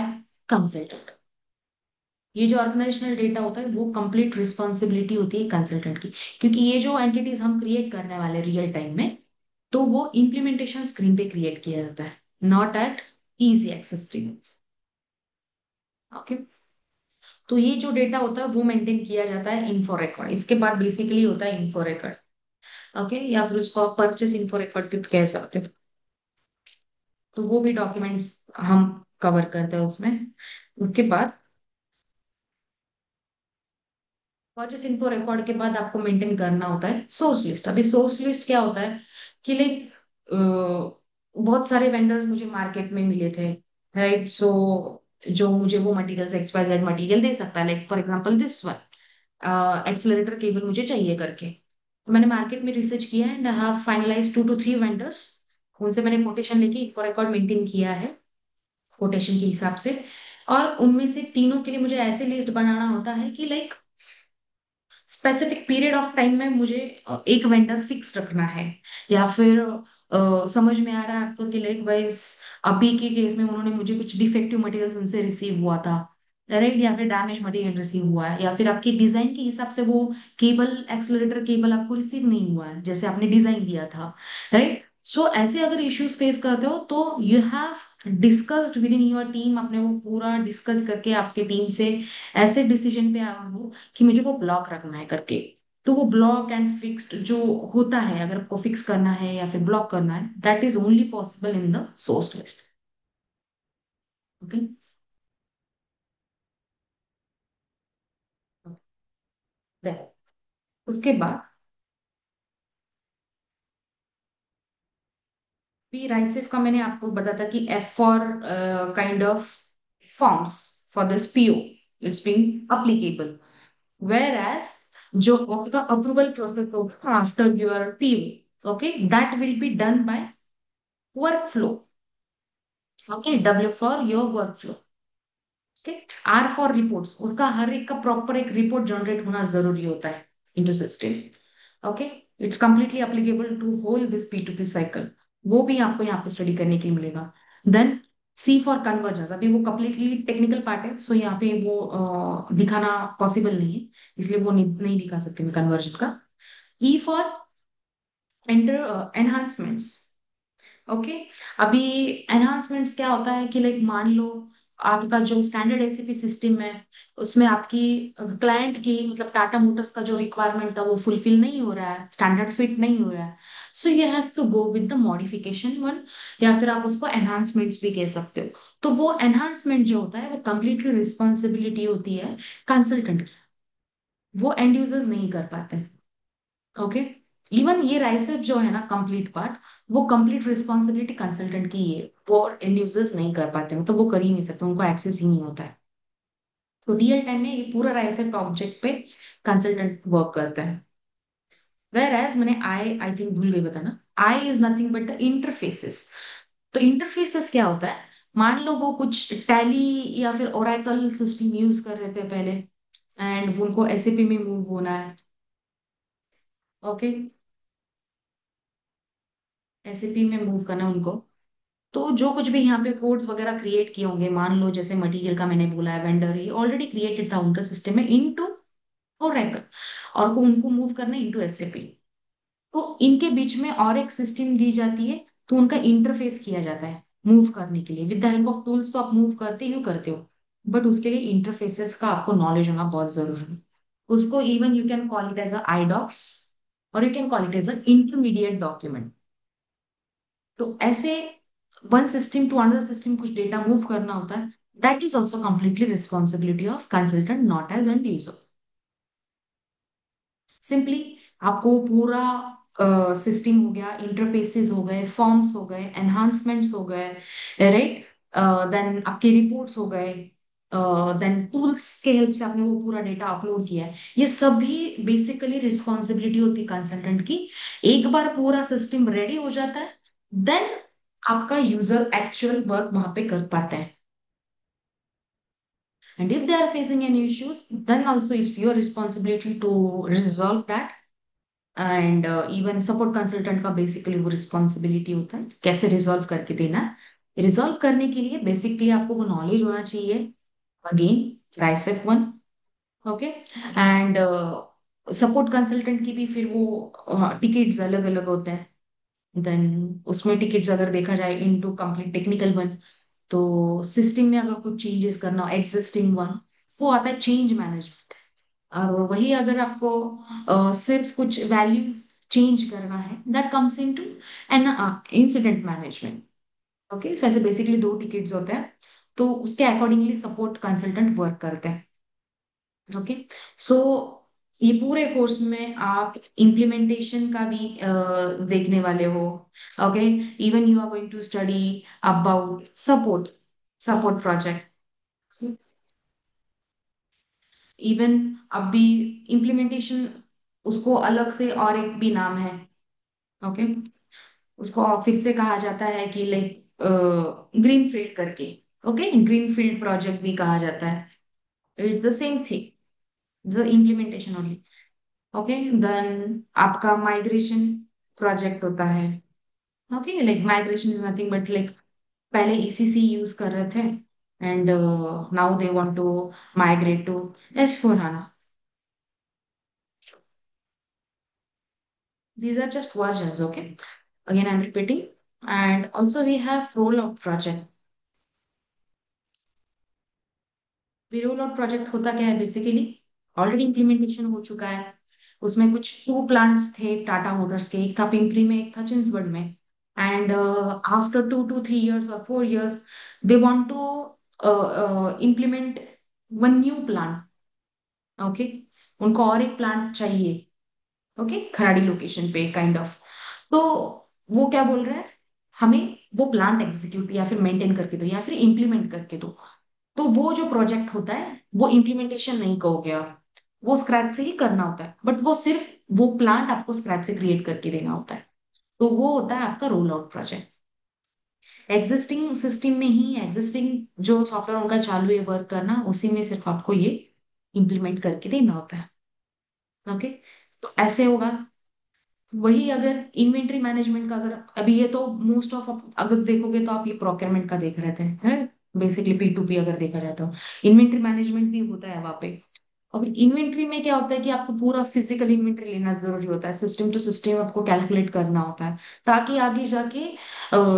consultant। ये जो ऑर्गेनाइजेशनल डेटा होता है वो कंप्लीट रिस्पॉन्सिबिलिटी होती है कंसल्टेंट की, क्योंकि ये जो एंटिटीज हम क्रिएट करने वाले रियल टाइम में, तो वो इम्प्लीमेंटेशन स्क्रीन पे क्रिएट किया जाता है। Not at easy access 3। Okay, तो ये जो डेटा होता है वो मेंटेन किया जाता है इन्फो रिकॉर्ड। इसके बाद बेसिकली होता है इन्फो रिकॉर्ड। ओके, या फिर उसको आप परचेस इन्फो रिकॉर्ड भी कह सकते हो। तो वो भी डॉक्यूमेंट्स हम कवर करते हैं उसमें। उसके बाद परचेस इन्फो रिकॉर्ड के बाद आपको मेंटेन करना होता है सोर्स लिस्ट। अभी सोर्स लिस्ट क्या होता है कि लाइक बहुत सारे वेंडर्स मुझे मार्केट में मिले थे, राइट। सो जो मुझे वो मटेरियल्स XYZ मटेरियल दे सकता है, like for example this one accelerator cable मुझे चाहिए करके। तो मैंने मार्केट में रिसर्च किया है and I have finalise 2 to 3 vendors. उनसे मैंने कोटेशन लेके इन्फो रिकॉर्ड मेंटेन किया है कोटेशन के हिसाब से। और उनमें से तीनों के लिए मुझे ऐसे लिस्ट बनाना होता है कि like specific period of time में मुझे एक वेंडर फिक्स रखना है, या फिर समझ में आ रहा है आपको कि लाइक वाइज अभी के केस में उन्होंने मुझे कुछ डिफेक्टिव मटेरियल्स उनसे रिसीव हुआ था, राइट, या फिर डैमेज मटेरियल रिसीव हुआ है, या फिर आपकी डिजाइन के हिसाब से वो केबल एक्सलरेटर केबल आपको रिसीव नहीं हुआ है जैसे आपने डिजाइन दिया था, राइट। सो ऐसे अगर इश्यूज फेस करते हो तो you have discussed with in your team, अपने वो पूरा डिस्कस करके आपके टीम से ऐसे डिसीजन पे आया हो कि मुझे वो ब्लॉक रखना है करके। तो वो ब्लॉक एंड फिक्स्ड जो होता है, अगर आपको फिक्स करना है या फिर ब्लॉक करना है, that is only possible in the source list. Okay, उसके बाद पी राइसिफ का मैंने आपको बताया था कि F for kind of forms for this PO, it's being applicable. Whereas जो आपका अप्रूवल प्रोसेस होगा after your PO, okay, that will be done by work flow. Okay, W for your work flow. Okay, R for reports, उसका हर एक का proper एक report generate होना जरूरी होता है into system. Okay, it's completely applicable to whole this P2P cycle. वो भी आपको यहाँ पे स्टडी करने के लिए मिलेगा। देन सी फॉर कन्वर्जेंस, अभी वो कंप्लीटली टेक्निकल पार्ट है, सो यहाँ पे वो दिखाना पॉसिबल नहीं है, इसलिए वो नहीं दिखा सकते मैं कन्वर्जन का। E for enter enhancements. Okay, अभी एनहांसमेंट्स क्या होता है कि लाइक मान लो आपका जो स्टैंडर्ड एसीपी सिस्टम है उसमें आपकी क्लाइंट की मतलब टाटा मोटर्स का जो रिक्वायरमेंट था वो फुलफिल नहीं हो रहा है, स्टैंडर्ड फिट नहीं हो रहा है। So you have to go with the modification one, या फिर आप उसको एनहांसमेंट्स भी कह सकते हो। तो वो एनहांसमेंट जो होता है वो कंप्लीटली रिस्पॉन्सिबिलिटी होती है कंसल्टेंट की, वो एंड यूजर्स नहीं कर पाते। ओके, इवन ये राइसेप जो है ना कंप्लीट पार्ट, वो कंप्लीट रिस्पॉन्सिबिलिटी कंसल्टेंट की है, वो एंड यूजर्स नहीं कर पाते, मतलब वो कर ही नहीं सकते, उनको एक्सेस ही नहीं होता है। तो रियल टाइम में ये पूरा राइसेप ऑब्जेक्ट पे कंसल्टेंट वर्क करता है। वेर एज मैंने आई थिंक भूल गई बताना, I is nothing but the interfaces. तो इंटरफेसेस क्या होता है, मान लो वो कुछ टैली या फिर ओरेकल सिस्टम यूज कर रहे थे पहले एंड उनको एसएपी में मूव होना है। ओके, एसएपी में मूव करना है उनको। तो जो कुछ भी यहाँ पे कोड्स वगैरह क्रिएट किए होंगे, मान लो जैसे मटेरियल का मैंने बोला है, वेंडर ये ऑलरेडी क्रिएटेड था उनका सिस्टम में इनटू ओरेकल, और को उनको मूव करना इनटू एसएपी। तो इनके बीच में और एक सिस्टम दी जाती है, तो उनका इंटरफेस किया जाता है मूव करने के लिए। With the help of tools तो आप मूव करते हो, बट उसके लिए इंटरफेसेस का आपको नॉलेज होना बहुत जरूरी है। उसको even you can call it as a IDocs, और you can call it as a intermediate document. तो ऐसे one system to another system कुछ डेटा मूव करना होता है, that is also completely responsibility of consultant not as end user. Simply आपको पूरा system हो गया, इंटरफेसेस हो गए, फॉर्म्स हो गए, एनहांसमेंट्स हो गए, राइट, देन आपके रिपोर्ट्स हो गए, देन टूल्स के हेल्प से आपने वो पूरा डेटा अपलोड किया है, ये सभी बेसिकली रिस्पॉन्सिबिलिटी होती है कंसल्टेंट की। एक बार पूरा सिस्टम रेडी हो जाता है, देन आपका यूजर एक्चुअल वर्क वहां पे कर पाता है। And if they are facing any issues, then also it's your responsibility to resolve that। And even support consultant का बेसिकली वो रिस्पॉन्सिबिलिटी होता है कैसे रिजॉल्व करके देना है। रिजॉल्व करने के लिए बेसिकली आपको वो नॉलेज होना चाहिए, again RICEF one. Okay, and support consultant की भी फिर वो टिकट्स अलग अलग होते हैं। देन उसमें टिकट्स अगर देखा जाए इनटू कंप्लीट टेक्निकल वन, तो सिस्टम में अगर कुछ चेंजेस करना हो एग्जिस्टिंग वन, वो आता है चेंज मैनेजमेंट। और वही अगर आपको सिर्फ कुछ वैल्यूज चेंज करना है, that comes into an incident management. Okay, तो ऐसे बेसिकली दो टिकट्स होते हैं, तो उसके अकॉर्डिंगली सपोर्ट कंसल्टेंट वर्क करते हैं। ओके, सो ये पूरे कोर्स में आप इम्प्लीमेंटेशन का भी देखने वाले हो। Okay, even you are going to study about support, support project. Even अभी इम्प्लीमेंटेशन, उसको अलग से और एक भी नाम है। ओके, उसको ऑफिस से कहा जाता है कि लाइक ग्रीन फील्ड करके। ओके, ग्रीन फील्ड प्रोजेक्ट भी कहा जाता है। It's the same thing, the implementation only. Okay, then आपका माइग्रेशन प्रोजेक्ट होता है। Okay, like migration is nothing but like पहले ईसीसी यूज कर रहे थे and now they want to migrate to S/4HANA. These are just versions. Okay, again I'm repeating. And also we have rollout project. भी roll out project होता क्या है basically, already implementation हो चुका है। उसमें कुछ टू प्लांट्स थे टाटा मोटर्स के, एक था पिंपरी में एक था चिंचवड में। एंड आफ्टर 2 to 3 years और 4 years they want to implement one new plant. Okay, उनको और एक प्लांट चाहिए। ओके, खराड़ी लोकेशन पे काइंड ऑफ। तो वो क्या बोल रहे हैं, हमें वो प्लांट एग्जीक्यूट या फिर मेंटेन करके दो या फिर इम्प्लीमेंट करके दो। तो वो जो प्रोजेक्ट होता है वो इम्प्लीमेंटेशन नहीं कहोगे आप, वो स्क्रैच से ही करना होता है, बट वो सिर्फ वो प्लांट आपको स्क्रैच से क्रिएट करके देना होता है। तो वो होता है आपका roll out project. Existing system में ही एग्जिस्टिंग जो सॉफ्टवेयर उनका चालू है वर्क करना, उसी में सिर्फ आपको ये इम्प्लीमेंट करके देना होता है। ओके, तो ऐसे होगा। वही अगर इन्वेंट्री मैनेजमेंट का, अगर अभी ये तो मोस्ट ऑफ, अगर देखोगे तो आप ये प्रोक्योरमेंट का देख रहे थे, है बेसिकली P2P अगर देखा जाए तो इन्वेंट्री मैनेजमेंट भी होता है वहां पे। अब इन्वेंट्री में क्या होता है कि आपको पूरा फिजिकल इन्वेंट्री लेना जरूरी होता है, सिस्टम टू सिस्टम आपको कैलकुलेट करना होता है, ताकि आगे जाके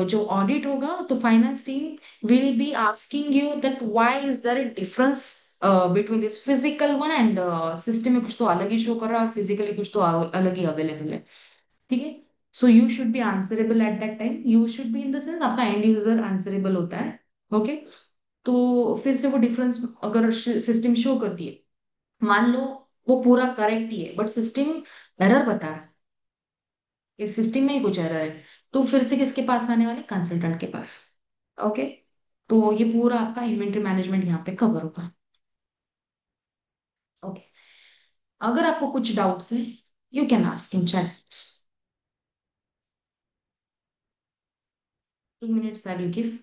जो ऑडिट होगा तो finance team will be asking you that why is there a difference between this physical one and system में कुछ तो अलग ही शो कर रहा है और फिजिकली कुछ तो अलग ही अवेलेबल है। ठीक है, so you should be answerable at that time, you should be in the sense आपका एंड यूजर आंसरेबल होता है। ओके, तो फिर से वो डिफरेंस अगर सिस्टम शो करती है, मान लो वो पूरा करेक्ट ही है बट सिस्टम एरर बता रहा है, इस सिस्टम में ही कुछ एरर है, तो फिर से किसके पास आने वाले, कंसल्टेंट के पास। ओके, तो ये पूरा आपका इन्वेंट्री मैनेजमेंट यहाँ पे कवर होगा। ओके, अगर आपको कुछ डाउट्स है, you can ask in chat. 2 minutes I will give.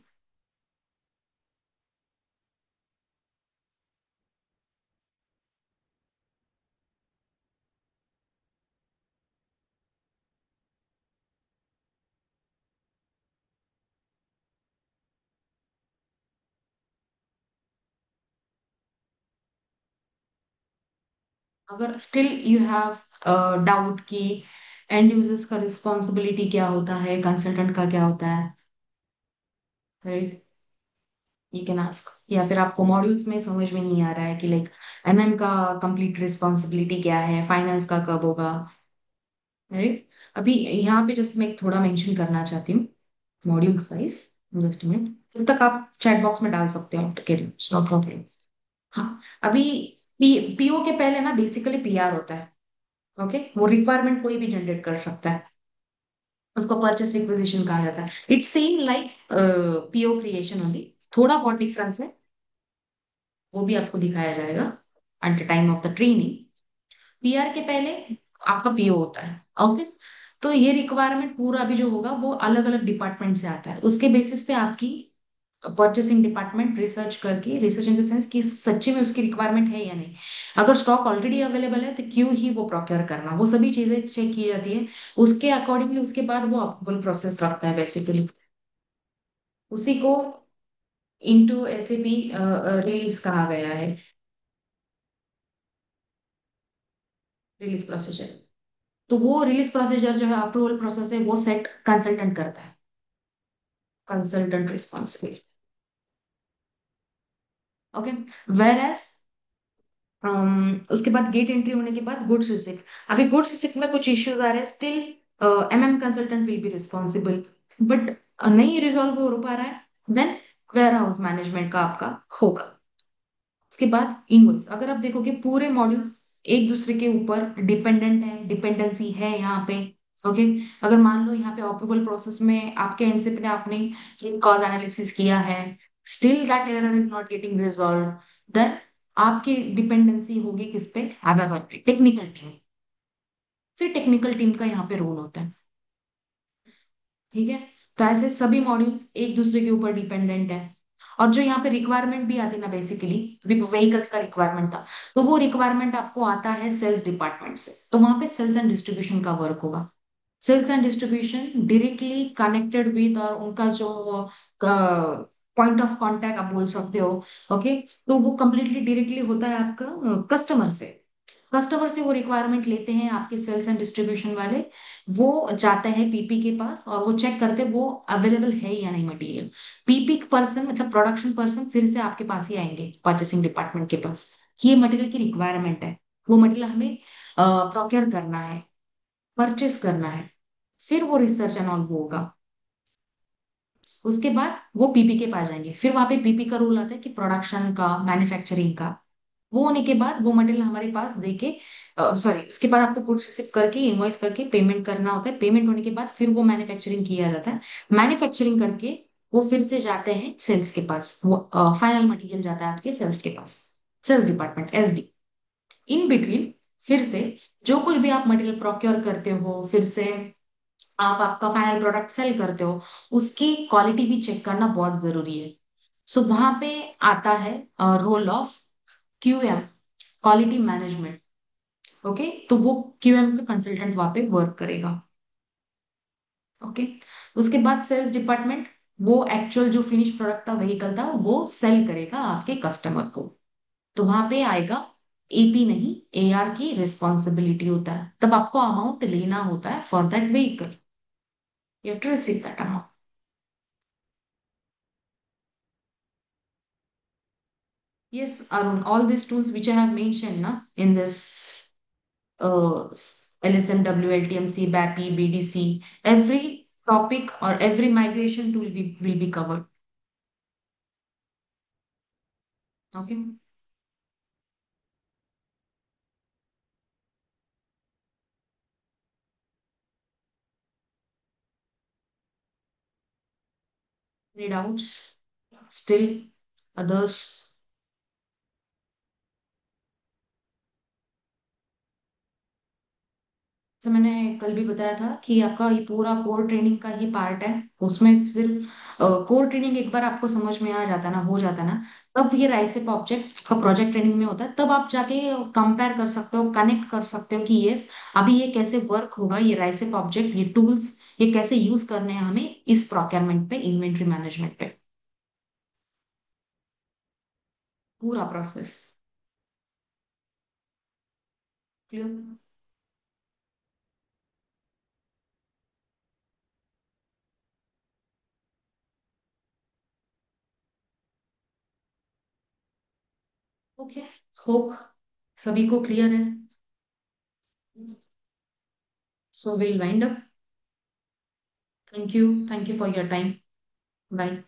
अगर स्टिल यू हैव डाउट कि एंड यूजर्स का रिस्पॉन्सिबिलिटी क्या होता है, कंसल्टेंट का क्या होता है, राइट, यू कैन आस्क। या फिर आपको मॉड्यूल्स में समझ में नहीं आ रहा है कि लाइक MM का कंप्लीट रिस्पॉन्सिबिलिटी क्या है, फाइनेंस का कब होगा, राइट। अभी यहाँ पे जस्ट मैं एक थोड़ा मेंशन करना चाहती हूँ मॉड्यूल्स वाइज, जस्ट मिनट, तब तक आप चैट बॉक्स में डाल सकते हो, नो प्रॉब्लम। हाँ, अभी PO के पहले ना बेसिकली PR होता है। ओके, वो रिक्वायरमेंट कोई भी जनरेट कर सकता है, उसको परचेस रिक्वेजिशन कहा जाता है। It's same like PO creation only, थोड़ा बहुत डिफरेंस है, वो भी आपको दिखाया जाएगा eight the time of the training. PR के पहले आपका PO होता है। ओके, तो ये रिक्वायरमेंट पूरा भी जो होगा वो अलग अलग डिपार्टमेंट से आता है, उसके बेसिस पे आपकी परचेसिंग डिपार्टमेंट रिसर्च करके, रिसर्च इन द सेंस कि सच्ची में उसकी रिक्वायरमेंट है या नहीं, अगर स्टॉक ऑलरेडी अवेलेबल है तो क्यों ही वो प्रोक्योर करना, वो सभी चीजें चेक की जाती है। उसके अकॉर्डिंगली उसके बाद वो अप्रूवल प्रोसेस रखता है बेसिकली, उसी को इनटू SAP रिलीज कहा गया है, रिलीज प्रोसीजर। तो वो रिलीज प्रोसीजर जो है, अप्रूवल प्रोसेस है, वो सेट कंसल्टेंट करता है, consultant responsible. Okay. Where as उसके बाद गेट एंट्री होने के बाद गुड्स रिसिप्ट। अभी गुड्स रिसिप्ट में कुछ इश्यूज आ रहे हैं still, MM consultant will be responsible, but नहीं रिजॉल्व हो पा रहा है, देन वेयर हाउस मैनेजमेंट का आपका होगा। उसके बाद इनवॉइस, अगर आप देखोगे पूरे मॉड्यूल्स एक दूसरे के ऊपर डिपेंडेंट है, डिपेंडेंसी है यहाँ पे। ओके। अगर मान लो यहाँ पे अप्रूवल प्रोसेस में आपके एंड से पहले आपने कॉज एनालिसिस किया है, still that error is not getting resolve, then आपकी डिपेंडेंसी होगी किस पे, एवेवर पे, टेक्निकल टीम। फिर टेक्निकल टीम का यहाँ पे रोल होता है। ठीक है। तो ऐसे सभी मॉड्यूल्स एक दूसरे के ऊपर डिपेंडेंट है। और जो यहाँ पे रिक्वायरमेंट भी आती है ना, बेसिकली व्हीकल्स का रिक्वायरमेंट था, तो वो रिक्वायरमेंट आपको आता है सेल्स डिपार्टमेंट से, तो वहां पे सेल्स एंड डिस्ट्रीब्यूशन का वर्क होगा। Sales and distribution directly connected with, और उनका जो पॉइंट ऑफ कांटेक्ट आप बोल सकते हो। ओके। तो वो कंप्लीटली डायरेक्टली होता है आपका कस्टमर से। कस्टमर से वो रिक्वायरमेंट लेते हैं आपके सेल्स एंड डिस्ट्रीब्यूशन वाले, वो जाते हैं पीपी के पास और वो चेक करते हैं वो अवेलेबल है या नहीं मटेरियल। पीपी पर्सन मतलब प्रोडक्शन पर्सन फिर से आपके पास ही आएंगे परचेसिंग डिपार्टमेंट के पास कि ये मटेरियल की रिक्वायरमेंट है, वो मटेरियल हमें प्रोक्योर करना है, परचेस करना है। फिर वो रिसर्च एंड ऑल होगा। उसके बाद वो पीपी के पास जाएंगे, फिर वहां पे पीपी का रूल आता है कि प्रोडक्शन का, मैन्युफैक्चरिंग का। वो होने के बाद वो मटेरियल हमारे पास देके, सॉरी, उसके बाद आपको गुड्स रिसीव करके इनवॉइस करके पेमेंट करना होता है। पेमेंट होने के बाद फिर वो मैन्युफैक्चरिंग किया जाता है। मैन्युफैक्चरिंग करके वो फिर से जाते हैं सेल्स के पास, वो फाइनल मटेरियल जाता है आपके सेल्स के पास, sales department, SD. In between फिर से जो कुछ भी आप मटेरियल प्रोक्योर करते हो, फिर से आप आपका फाइनल प्रोडक्ट सेल करते हो, उसकी क्वालिटी भी चेक करना बहुत जरूरी है। सो वहां पे आता है role of QM, quality management. Okay. तो वो क्यूएम का कंसल्टेंट वहां पे वर्क करेगा। ओके। उसके बाद सेल्स डिपार्टमेंट, वो एक्चुअल जो फिनिश प्रोडक्ट था, व्हीकल था, वो सेल करेगा आपके कस्टमर को। तो वहां पे आएगा एपी नहीं, एआर की रिस्पॉन्सिबिलिटी होता है, तब आपको अमाउंट लेना होता है for that vehicle, you have to receive that amount. Yes, Arun, all these tools which I have mentioned na, in this LSM, WLTMC, BAPI, BDC, every topic or every migration tool will be covered. Okay. Any doubts? Still others? तो मैंने कल भी बताया था कि आपका ये पूरा कोर ट्रेनिंग का ही पार्ट है। उसमें सिर्फ कोर ट्रेनिंग एक बार आपको समझ में आ जाता ना, हो जाता ना, तब ये राइसेप ऑब्जेक्ट आपका प्रोजेक्ट ट्रेनिंग में होता है। तब आप जाके कंपेयर कर सकते हो, कनेक्ट कर सकते हो कि यस, अभी ये कैसे वर्क होगा, ये राइसेप ऑब्जेक्ट, ये टूल्स, ये कैसे यूज करने हैं हमें इस प्रोक्योरमेंट पे, इन्वेंट्री मैनेजमेंट पे, पूरा प्रोसेस क्लियर। ओके। होप सभी को क्लियर है। So will wind up. Thank you for your time. Bye.